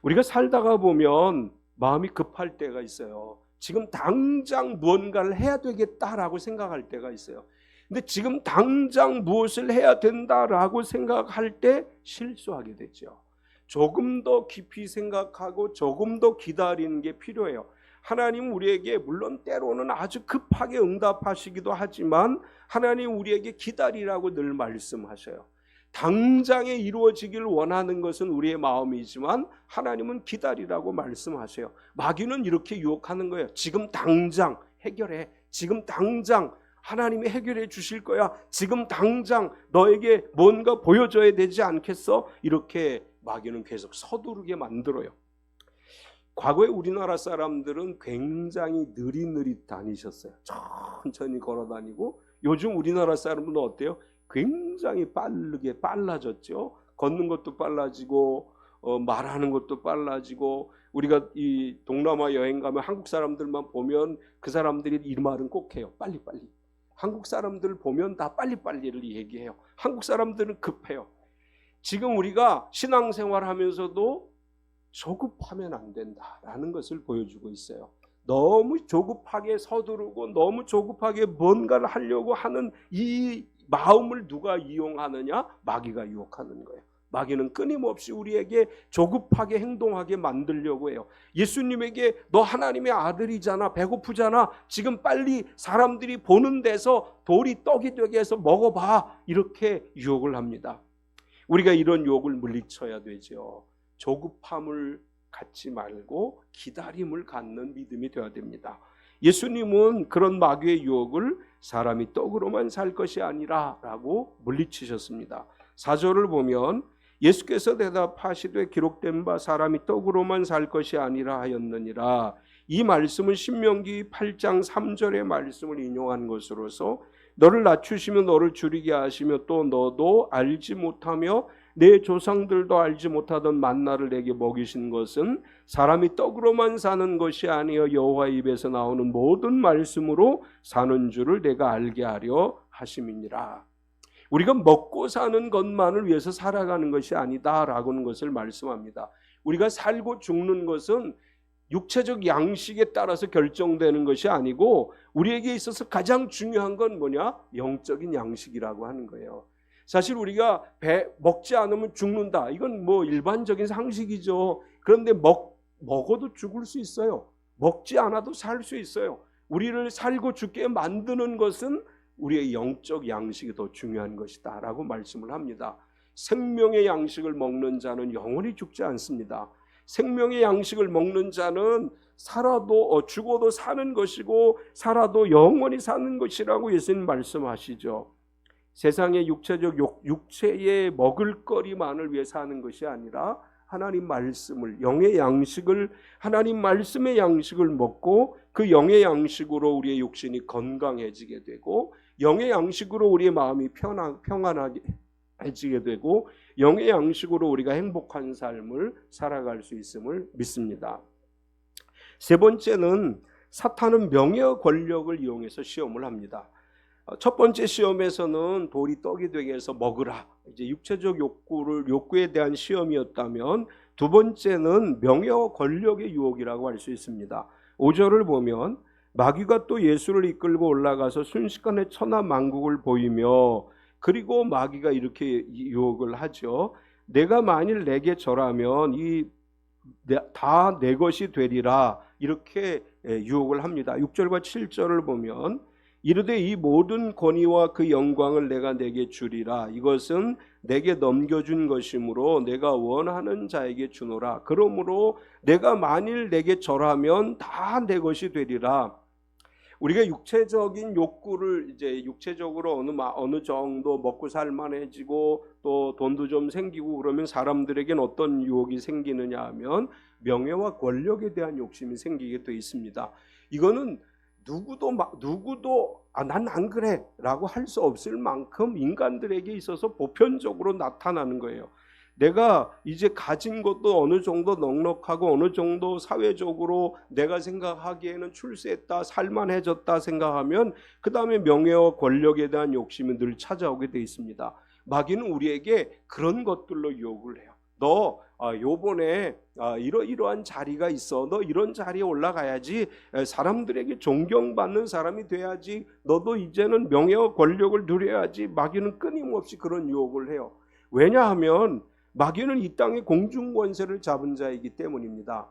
우리가 살다가 보면 마음이 급할 때가 있어요. 지금 당장 무언가를 해야 되겠다라고 생각할 때가 있어요. 근데 지금 당장 무엇을 해야 된다라고 생각할 때 실수하게 되죠. 조금 더 깊이 생각하고 조금 더 기다리는 게 필요해요. 하나님 우리에게 물론 때로는 아주 급하게 응답하시기도 하지만 하나님 우리에게 기다리라고 늘 말씀하셔요. 당장에 이루어지길 원하는 것은 우리의 마음이지만 하나님은 기다리라고 말씀하세요. 마귀는 이렇게 유혹하는 거예요. 지금 당장 해결해. 지금 당장 하나님이 해결해 주실 거야. 지금 당장 너에게 뭔가 보여줘야 되지 않겠어? 이렇게 마귀는 계속 서두르게 만들어요. 과거에 우리나라 사람들은 굉장히 느릿느릿 다니셨어요. 천천히 걸어 다니고, 요즘 우리나라 사람은 어때요? 굉장히 빨라졌죠. 걷는 것도 빨라지고 말하는 것도 빨라지고, 우리가 이 동남아 여행 가면 한국 사람들만 보면 그 사람들이 이 말은 꼭 해요. 빨리빨리. 한국 사람들 보면 다 빨리빨리를 얘기해요. 한국 사람들은 급해요. 지금 우리가 신앙생활 하면서도 조급하면 안 된다라는 것을 보여주고 있어요. 너무 조급하게 서두르고 너무 조급하게 뭔가를 하려고 하는 이 마음을 누가 이용하느냐? 마귀가 유혹하는 거예요. 마귀는 끊임없이 우리에게 조급하게 행동하게 만들려고 해요. 예수님에게 너 하나님의 아들이잖아, 배고프잖아, 지금 빨리 사람들이 보는 데서 돌이 떡이 되게 해서 먹어봐, 이렇게 유혹을 합니다. 우리가 이런 유혹을 물리쳐야 되죠. 조급함을 갖지 말고 기다림을 갖는 믿음이 되어야 됩니다. 예수님은 그런 마귀의 유혹을 사람이 떡으로만 살 것이 아니라 라고 물리치셨습니다. 4절을 보면 예수께서 대답하시되 기록된 바 사람이 떡으로만 살 것이 아니라 하였느니라. 이 말씀은 신명기 8장 3절의 말씀을 인용한 것으로서 너를 낮추시며 너를 줄이게 하시며 또 너도 알지 못하며 내 조상들도 알지 못하던 만나를 내게 먹이신 것은 사람이 떡으로만 사는 것이 아니여 여호와 입에서 나오는 모든 말씀으로 사는 줄을 내가 알게 하려 하심이니라. 우리가 먹고 사는 것만을 위해서 살아가는 것이 아니다라고는 것을 말씀합니다. 우리가 살고 죽는 것은 육체적 양식에 따라서 결정되는 것이 아니고 우리에게 있어서 가장 중요한 건 뭐냐? 영적인 양식이라고 하는 거예요. 사실 우리가 먹지 않으면 죽는다. 이건 뭐 일반적인 상식이죠. 그런데 먹어도 죽을 수 있어요. 먹지 않아도 살 수 있어요. 우리를 살고 죽게 만드는 것은 우리의 영적 양식이 더 중요한 것이다 라고 말씀을 합니다. 생명의 양식을 먹는 자는 영원히 죽지 않습니다. 생명의 양식을 먹는 자는 살아도 죽어도 사는 것이고 살아도 영원히 사는 것이라고 예수님 말씀하시죠. 세상의 육체적 육체의 먹을거리만을 위해 사는 것이 아니라 하나님 말씀을, 영의 양식을, 하나님 말씀의 양식을 먹고 그 영의 양식으로 우리의 육신이 건강해지게 되고 영의 양식으로 우리의 마음이 평안해지게 되고 영의 양식으로 우리가 행복한 삶을 살아갈 수 있음을 믿습니다. 세 번째는 사탄은 명예와 권력을 이용해서 시험을 합니다. 첫 번째 시험에서는 돌이 떡이 되게 해서 먹으라, 이제 육체적 욕구에 대한 시험이었다면, 두 번째는 명예와 권력의 유혹이라고 할 수 있습니다. 5절을 보면 마귀가 또 예수를 이끌고 올라가서 순식간에 천하 만국을 보이며, 그리고 마귀가 이렇게 유혹을 하죠. 내가 만일 내게 절하면 다 내 것이 되리라, 이렇게 유혹을 합니다. 6절과 7절을 보면 이르되 이 모든 권위와 그 영광을 내가 내게 주리라. 이것은 내게 넘겨준 것이므로 내가 원하는 자에게 주노라. 그러므로 내가 만일 내게 절하면 다 내 것이 되리라. 우리가 육체적인 욕구를 이제 육체적으로 어느 정도 먹고 살만해지고 또 돈도 좀 생기고 그러면 사람들에겐 어떤 유혹이 생기느냐 하면 명예와 권력에 대한 욕심이 생기게 돼 있습니다. 이거는 누구도 난 안 그래 라고 할 수 없을 만큼 인간들에게 있어서 보편적으로 나타나는 거예요. 내가 이제 가진 것도 어느 정도 넉넉하고 어느 정도 사회적으로 내가 생각하기에는 출세했다, 살만해졌다 생각하면 그 다음에 명예와 권력에 대한 욕심이 늘 찾아오게 돼 있습니다. 마귀는 우리에게 그런 것들로 유혹을 해요. 너 요번에 이러한 자리가 있어. 너 이런 자리에 올라가야지. 사람들에게 존경받는 사람이 돼야지. 너도 이제는 명예와 권력을 누려야지. 마귀는 끊임없이 그런 유혹을 해요. 왜냐하면 마귀는 이 땅의 공중권세를 잡은 자이기 때문입니다.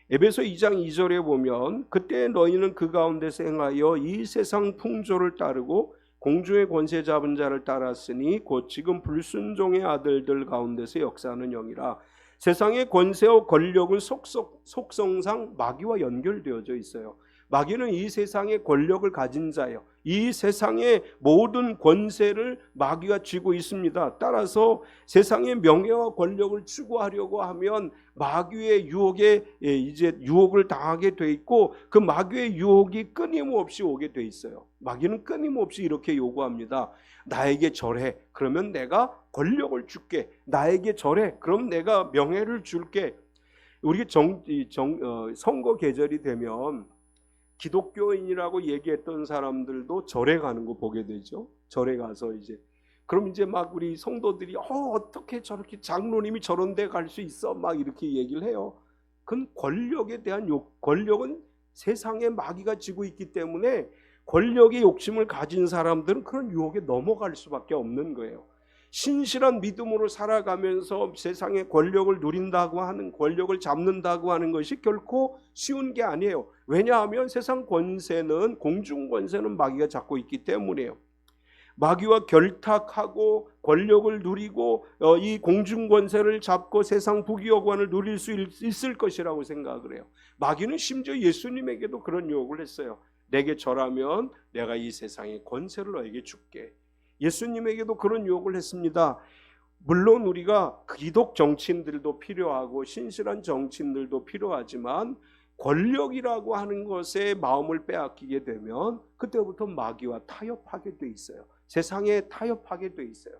에베소 2장 2절에 보면 그때 너희는 그 가운데서 행하여 이 세상 풍조를 따르고 공중의 권세 잡은 자를 따랐으니 곧 지금 불순종의 아들들 가운데서 역사하는 영이라. 세상의 권세와 권력은 속성상 마귀와 연결되어져 있어요. 마귀는 이 세상의 권력을 가진 자예요. 이 세상의 모든 권세를 마귀가 쥐고 있습니다. 따라서 세상의 명예와 권력을 추구하려고 하면 마귀의 유혹에 이제 유혹을 당하게 돼 있고 그 마귀의 유혹이 끊임없이 오게 돼 있어요. 마귀는 끊임없이 이렇게 요구합니다. 나에게 절해. 그러면 내가 권력을 줄게. 나에게 절해. 그럼 내가 명예를 줄게. 우리 선거 계절이 되면 기독교인이라고 얘기했던 사람들도 절에 가는 거 보게 되죠. 절에 가서 그럼 이제 막 우리 성도들이 어떻게 저렇게 장로님이 저런 데 갈 수 있어? 막 이렇게 얘기를 해요. 그건 권력에 대한 권력은 세상에 마귀가 쥐고 있기 때문에 권력의 욕심을 가진 사람들은 그런 유혹에 넘어갈 수밖에 없는 거예요. 신실한 믿음으로 살아가면서 세상의 권력을 누린다고 하는, 권력을 잡는다고 하는 것이 결코 쉬운 게 아니에요. 왜냐하면 세상 권세는, 공중 권세는 마귀가 잡고 있기 때문이에요. 마귀와 결탁하고 권력을 누리고 이 공중 권세를 잡고 세상 부귀영화를 누릴 수 있을 것이라고 생각을 해요. 마귀는 심지어 예수님에게도 그런 유혹을 했어요. 내게 절하면 내가 이 세상의 권세를 너에게 줄게. 예수님에게도 그런 유혹을 했습니다. 물론 우리가 기독 정치인들도 필요하고 신실한 정치인들도 필요하지만 권력이라고 하는 것에 마음을 빼앗기게 되면 그때부터 마귀와 타협하게 돼 있어요. 세상에 타협하게 돼 있어요.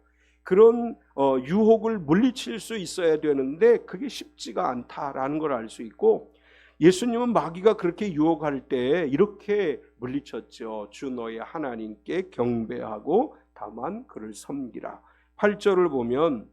그런 유혹을 물리칠 수 있어야 되는데 그게 쉽지가 않다라는 걸 알 수 있고, 예수님은 마귀가 그렇게 유혹할 때 이렇게 물리쳤죠. 주 너의 하나님께 경배하고 다만 그를 섬기라. 8절을 보면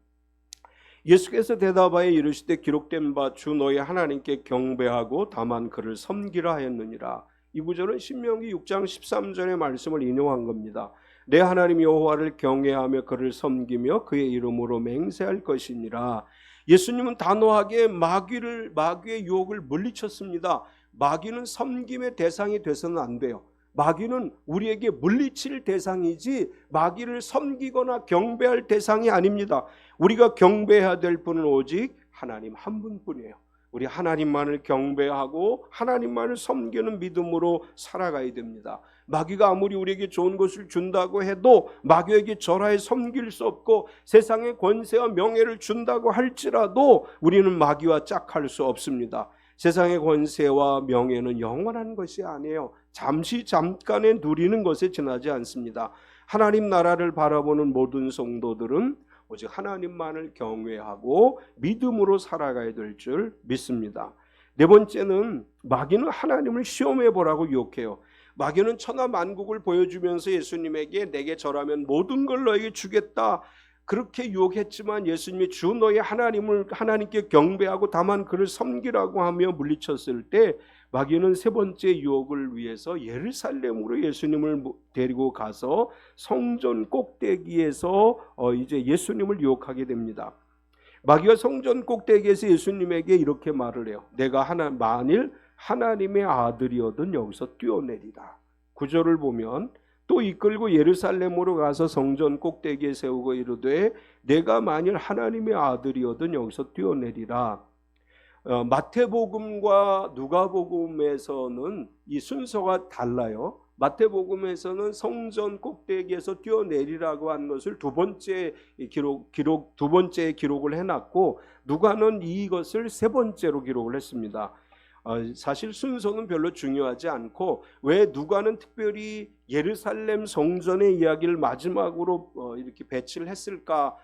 예수께서 대답하여 이르시되 기록된 바 주 너의 하나님께 경배하고 다만 그를 섬기라 하였느니라. 이 구절은 신명기 6장 13절의 말씀을 인용한 겁니다. 내 하나님 여호와를 경외하며 그를 섬기며 그의 이름으로 맹세할 것이니라. 예수님은 단호하게 마귀의 유혹을 물리쳤습니다. 마귀는 섬김의 대상이 돼서는 안 돼요. 마귀는 우리에게 물리칠 대상이지 마귀를 섬기거나 경배할 대상이 아닙니다. 우리가 경배해야 될 분은 오직 하나님 한 분뿐이에요. 우리 하나님만을 경배하고 하나님만을 섬기는 믿음으로 살아가야 됩니다. 마귀가 아무리 우리에게 좋은 것을 준다고 해도 마귀에게 절하에 섬길 수 없고 세상의 권세와 명예를 준다고 할지라도 우리는 마귀와 짝할 수 없습니다. 세상의 권세와 명예는 영원한 것이 아니에요. 잠깐에 누리는 것에 지나지 않습니다. 하나님 나라를 바라보는 모든 성도들은 오직 하나님만을 경외하고 믿음으로 살아가야 될 줄 믿습니다. 네 번째는 마귀는 하나님을 시험해 보라고 유혹해요. 마귀는 천하 만국을 보여주면서 예수님에게 내게 절하면 모든 걸 너에게 주겠다 그렇게 유혹했지만 예수님이 주 너의 하나님을 하나님께 경배하고 다만 그를 섬기라고 하며 물리쳤을 때 마귀는 세 번째 유혹을 위해서 예루살렘으로 예수님을 데리고 가서 성전 꼭대기에서 이제 예수님을 유혹하게 됩니다. 마귀가 성전 꼭대기에서 예수님에게 이렇게 말을 해요. 내가 만일 하나님의 아들이어든 여기서 뛰어내리라. 구절을 보면 또 이끌고 예루살렘으로 가서 성전 꼭대기에 세우고 이르되 내가 만일 하나님의 아들이어든 여기서 뛰어내리라. 마태복음과 누가복음에서는 이 순서가 달라요. 마태복음에서는 성전 꼭대기에서 뛰어내리라고 한 것을 두 번째 기록을 해놨고 누가는 이것을 세 번째로 기록을 했습니다. 사실 순서는 별로 중요하지 않고 왜 누가는 특별히 예루살렘 성전의 이야기를 마지막으로 이렇게 배치를 했을까?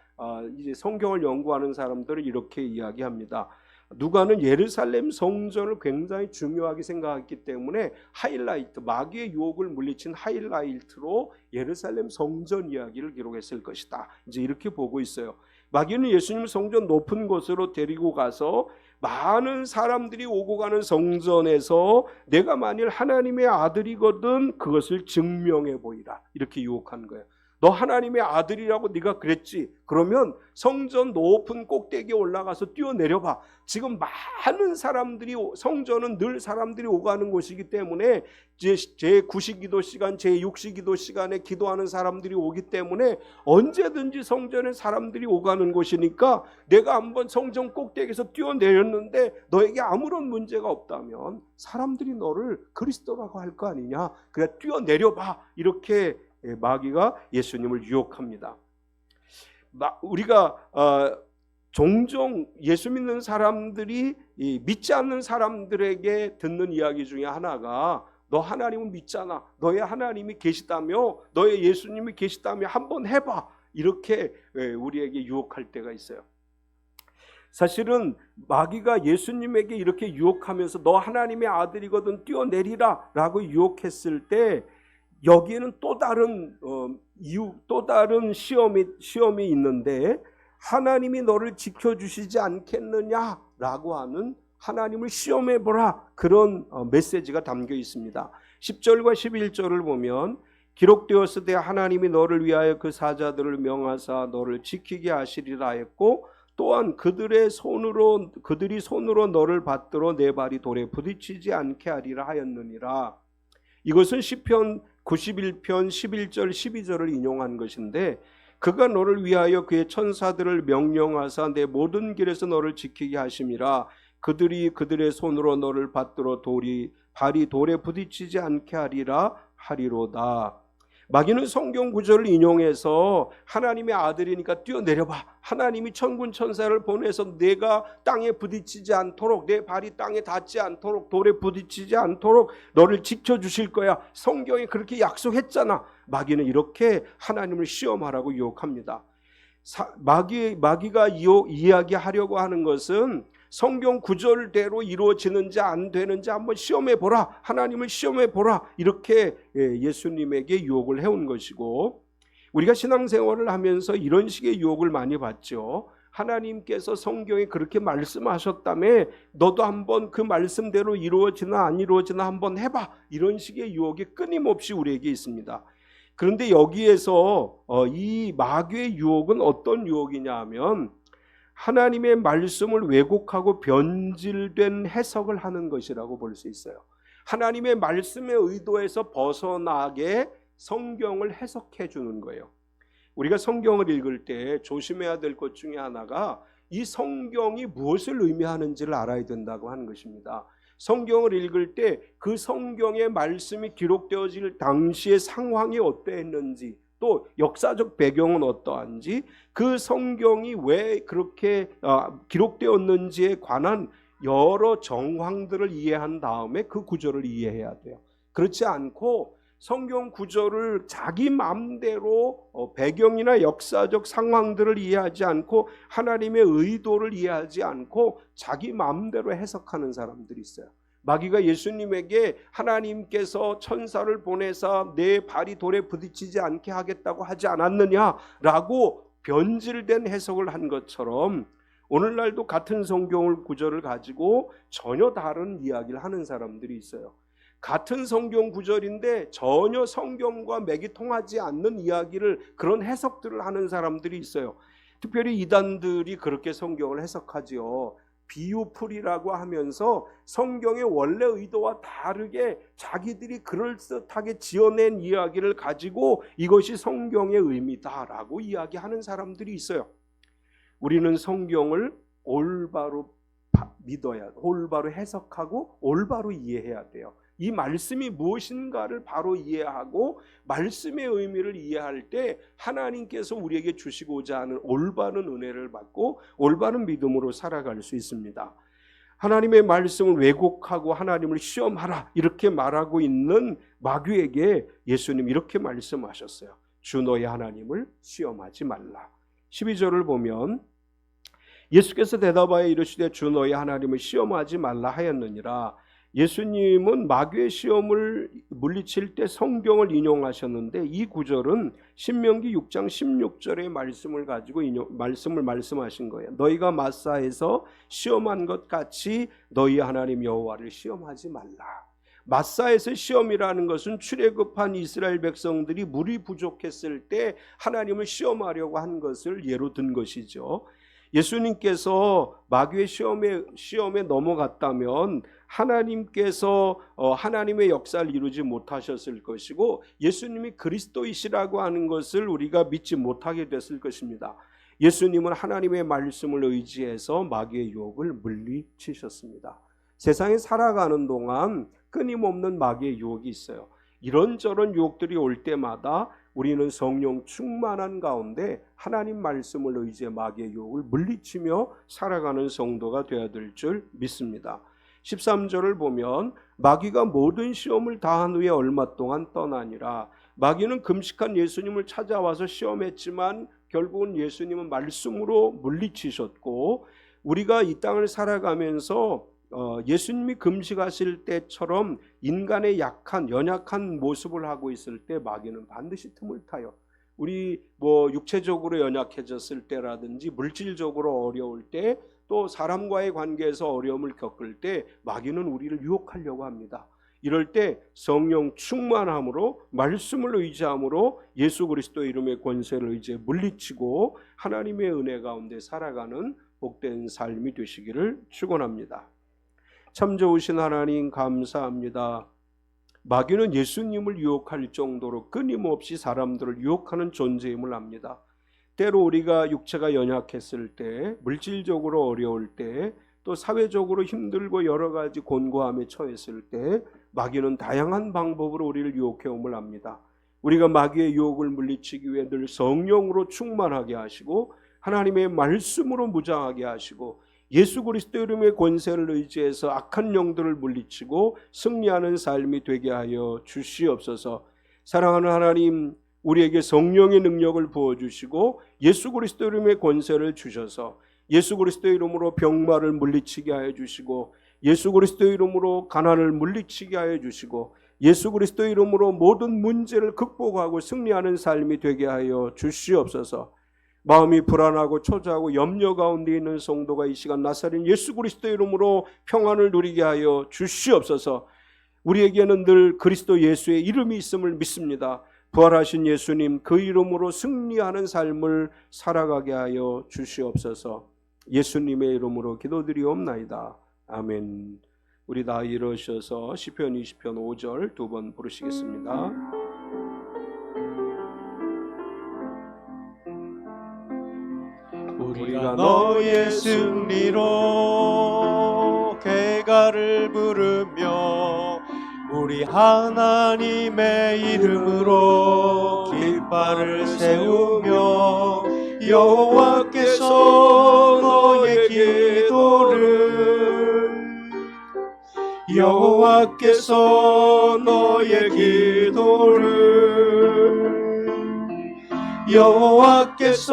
이제 성경을 연구하는 사람들은 이렇게 이야기합니다. 누가는 예루살렘 성전을 굉장히 중요하게 생각했기 때문에 하이라이트, 마귀의 유혹을 물리친 하이라이트로 예루살렘 성전 이야기를 기록했을 것이다. 이제 이렇게 보고 있어요. 마귀는 예수님 성전 높은 곳으로 데리고 가서 많은 사람들이 오고 가는 성전에서 내가 만일 하나님의 아들이거든 그것을 증명해 보이라 이렇게 유혹한 거예요. 너 하나님의 아들이라고 네가 그랬지? 그러면 성전 높은 꼭대기에 올라가서 뛰어내려봐. 지금 많은 사람들이 성전은 늘 사람들이 오가는 곳이기 때문에 제9시기도 시간, 제6시기도 시간에 기도하는 사람들이 오기 때문에 언제든지 성전에 사람들이 오가는 곳이니까 내가 한번 성전 꼭대기에서 뛰어내렸는데 너에게 아무런 문제가 없다면 사람들이 너를 그리스도라고 할 거 아니냐? 그래 뛰어내려봐. 이렇게 마귀가 예수님을 유혹합니다. 우리가 종종 예수 믿는 사람들이 믿지 않는 사람들에게 듣는 이야기 중에 하나가 너 하나님은 믿잖아. 너의 하나님이 계시다며 너의 예수님이 계시다며 한번 해봐. 이렇게 우리에게 유혹할 때가 있어요. 사실은 마귀가 예수님에게 이렇게 유혹하면서 너 하나님의 아들이거든 뛰어내리라 라고 유혹했을 때 여기에는 또 다른 또 다른 시험이 있는데 하나님이 너를 지켜주시지 않겠느냐라고 하는 하나님을 시험해보라 그런 메시지가 담겨 있습니다. 10절과 11절을 보면 기록되었으되 하나님이 너를 위하여 그 사자들을 명하사 너를 지키게 하시리라 했고 또한 그들이 손으로 너를 받들어 내 발이 돌에 부딪히지 않게 하리라 하였느니라. 이것은 시편 91편 11절 12절을 인용한 것인데 그가 너를 위하여 그의 천사들을 명령하사 내 모든 길에서 너를 지키게 하심이라. 그들이 그들의 손으로 너를 받들어 발이 돌에 부딪히지 않게 하리로다. 마귀는 성경 구절을 인용해서 하나님의 아들이니까 뛰어내려봐. 하나님이 천군 천사를 보내서 내가 땅에 부딪히지 않도록 내 발이 땅에 닿지 않도록 돌에 부딪히지 않도록 너를 지켜주실 거야. 성경에 그렇게 약속했잖아. 마귀는 이렇게 하나님을 시험하라고 유혹합니다. 마귀가 이야기하려고 하는 것은 성경 구절대로 이루어지는지 안 되는지 한번 시험해보라. 하나님을 시험해보라. 이렇게 예수님에게 유혹을 해온 것이고 우리가 신앙생활을 하면서 이런 식의 유혹을 많이 받죠. 하나님께서 성경에 그렇게 말씀하셨다며 너도 한번 그 말씀대로 이루어지나 안 이루어지나 한번 해봐. 이런 식의 유혹이 끊임없이 우리에게 있습니다. 그런데 여기에서 이 마귀의 유혹은 어떤 유혹이냐 하면 하나님의 말씀을 왜곡하고 변질된 해석을 하는 것이라고 볼 수 있어요. 하나님의 말씀의 의도에서 벗어나게 성경을 해석해 주는 거예요. 우리가 성경을 읽을 때 조심해야 될 것 중에 하나가 이 성경이 무엇을 의미하는지를 알아야 된다고 하는 것입니다. 성경을 읽을 때 그 성경의 말씀이 기록되어질 당시의 상황이 어떠했는지, 또 역사적 배경은 어떠한지, 그 성경이 왜 그렇게 기록되었는지에 관한 여러 정황들을 이해한 다음에 그 구절을 이해해야 돼요. 그렇지 않고 성경 구절을 자기 마음대로 배경이나 역사적 상황들을 이해하지 않고 하나님의 의도를 이해하지 않고 자기 마음대로 해석하는 사람들이 있어요. 마귀가 예수님에게 하나님께서 천사를 보내사 내 발이 돌에 부딪히지 않게 하겠다고 하지 않았느냐라고 변질된 해석을 한 것처럼 오늘날도 같은 성경 구절을 가지고 전혀 다른 이야기를 하는 사람들이 있어요. 같은 성경 구절인데 전혀 성경과 맥이 통하지 않는 이야기를, 그런 해석들을 하는 사람들이 있어요. 특별히 이단들이 그렇게 성경을 해석하지요. 비유풀이라고 하면서 성경의 원래 의도와 다르게 자기들이 그럴듯하게 지어낸 이야기를 가지고 이것이 성경의 의미다라고 이야기하는 사람들이 있어요. 우리는 성경을 올바로 믿어야, 올바로 해석하고 올바로 이해해야 돼요. 이 말씀이 무엇인가를 바로 이해하고 말씀의 의미를 이해할 때 하나님께서 우리에게 주시고자 하는 올바른 은혜를 받고 올바른 믿음으로 살아갈 수 있습니다. 하나님의 말씀을 왜곡하고 하나님을 시험하라 이렇게 말하고 있는 마귀에게 예수님 이렇게 말씀하셨어요. 주 너의 하나님을 시험하지 말라. 12절을 보면 예수께서 대답하여 이르시되 주 너의 하나님을 시험하지 말라 하였느니라. 예수님은 마귀의 시험을 물리칠 때 성경을 인용하셨는데 이 구절은 신명기 6장 16절의 말씀을 가지고 말씀하신 거예요. 너희가 마사에서 시험한 것 같이 너희 하나님 여호와를 시험하지 말라. 마사에서 시험이라는 것은 출애굽한 이스라엘 백성들이 물이 부족했을 때 하나님을 시험하려고 한 것을 예로 든 것이죠. 예수님께서 마귀의 시험에 넘어갔다면 하나님께서 하나님의 역사를 이루지 못하셨을 것이고 예수님이 그리스도이시라고 하는 것을 우리가 믿지 못하게 됐을 것입니다. 예수님은 하나님의 말씀을 의지해서 마귀의 유혹을 물리치셨습니다. 세상에 살아가는 동안 끊임없는 마귀의 유혹이 있어요. 이런저런 유혹들이 올 때마다 우리는 성령 충만한 가운데 하나님 말씀을 의지해 마귀의 유혹을 물리치며 살아가는 성도가 되어야 될 줄 믿습니다. 13절을 보면 마귀가 모든 시험을 다한 후에 얼마 동안 떠나니라. 마귀는 금식한 예수님을 찾아와서 시험했지만 결국은 예수님은 말씀으로 물리치셨고 우리가 이 땅을 살아가면서 예수님이 금식하실 때처럼 인간의 연약한 모습을 하고 있을 때 마귀는 반드시 틈을 타요. 우리 육체적으로 연약해졌을 때라든지 물질적으로 어려울 때 또 사람과의 관계에서 어려움을 겪을 때 마귀는 우리를 유혹하려고 합니다. 이럴 때 성령 충만함으로 말씀을 의지함으로 예수 그리스도 이름의 권세를 의지해 물리치고 하나님의 은혜 가운데 살아가는 복된 삶이 되시기를 축원합니다. 참 좋으신 하나님 감사합니다. 마귀는 예수님을 유혹할 정도로 끊임없이 사람들을 유혹하는 존재임을 압니다. 때로 우리가 육체가 연약했을 때, 물질적으로 어려울 때, 또 사회적으로 힘들고 여러 가지 곤고함에 처했을 때 마귀는 다양한 방법으로 우리를 유혹해옴을 압니다. 우리가 마귀의 유혹을 물리치기 위해 늘 성령으로 충만하게 하시고 하나님의 말씀으로 무장하게 하시고 예수 그리스도 이름의 권세를 의지해서 악한 영들을 물리치고 승리하는 삶이 되게 하여 주시옵소서. 사랑하는 하나님, 우리에게 성령의 능력을 부어주시고 예수 그리스도 이름의 권세를 주셔서 예수 그리스도 이름으로 병마를 물리치게 하여 주시고 예수 그리스도 이름으로 가난을 물리치게 하여 주시고 예수 그리스도 이름으로 모든 문제를 극복하고 승리하는 삶이 되게 하여 주시옵소서. 마음이 불안하고 초조하고 염려 가운데 있는 성도가 이 시간 나사렛 예수 그리스도 이름으로 평안을 누리게 하여 주시옵소서. 우리에게는 늘 그리스도 예수의 이름이 있음을 믿습니다. 부활하신 예수님 그 이름으로 승리하는 삶을 살아가게 하여 주시옵소서. 예수님의 이름으로 기도드리옵나이다. 아멘. 우리 다 일어서서 시편 20편 5절 두 번 부르시겠습니다. 우리가 너의 승리로 개가를 부르며 우리 하나님의 이름으로 깃발을 세우며 여호와께서 너의 기도를 여호와께서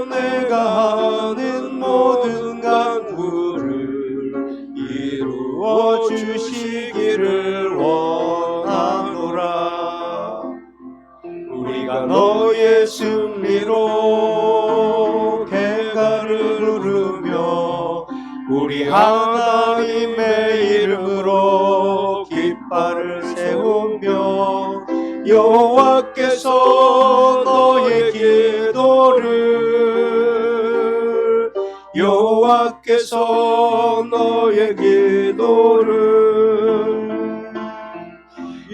내가 하는 모든 간구를 이루어 주시기를 원하노라. 우리가 너의 승리로 개가를 부르며 우리 하나님의 이름으로 깃발을 세우며 여호와께서 너의 기도를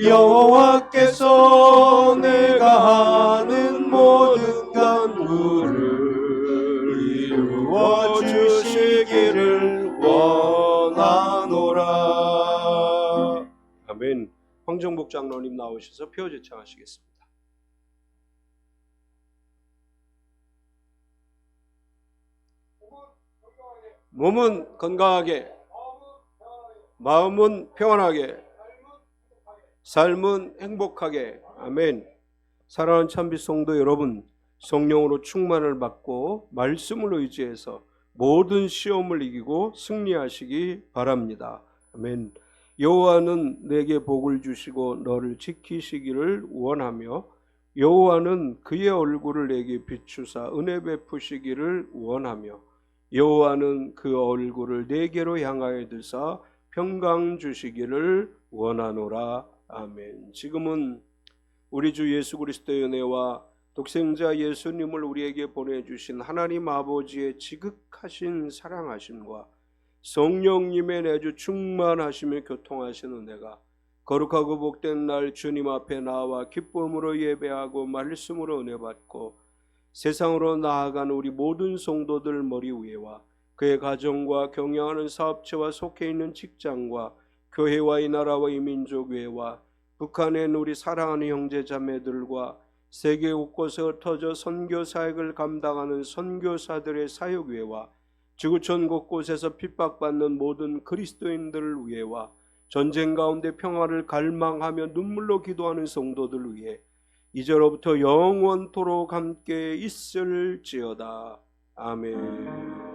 여호와께서 내가 하는 모든 간구를 이루어 주시기를 원하노라. 아멘. 황정복 장로님 나오셔서 표 제창하시겠습니다. 몸은 건강하게, 마음은 평안하게, 삶은 행복하게. 아멘. 사랑하는 참빛 성도 여러분, 성령으로 충만을 받고 말씀을 의지해서 모든 시험을 이기고 승리하시기 바랍니다. 아멘. 여호와는 내게 복을 주시고 너를 지키시기를 원하며 여호와는 그의 얼굴을 내게 비추사 은혜 베푸시기를 원하며 여호와는 그 얼굴을 내게로 향하여 드사 평강 주시기를 원하노라. 아멘. 지금은 우리 주 예수 그리스도의 은혜와 독생자 예수님을 우리에게 보내주신 하나님 아버지의 지극하신 사랑하심과 성령님의 내주 충만하시며 교통하신 은혜가 거룩하고 복된 날 주님 앞에 나와 기쁨으로 예배하고 말씀으로 은혜 받고 세상으로 나아가는 우리 모든 성도들 머리 위에와 그의 가정과 경영하는 사업체와 속해 있는 직장과 교회와 이 나라와 이 민족 외와 북한에 있는 우리 사랑하는 형제 자매들과 세계 곳곳에 흩어져 선교 사역을 감당하는 선교사들의 사역 외와 지구촌 곳곳에서 핍박받는 모든 그리스도인들을 위해와 전쟁 가운데 평화를 갈망하며 눈물로 기도하는 성도들을 위해 이제로부터 영원토록 함께 있을지어다. 아멘.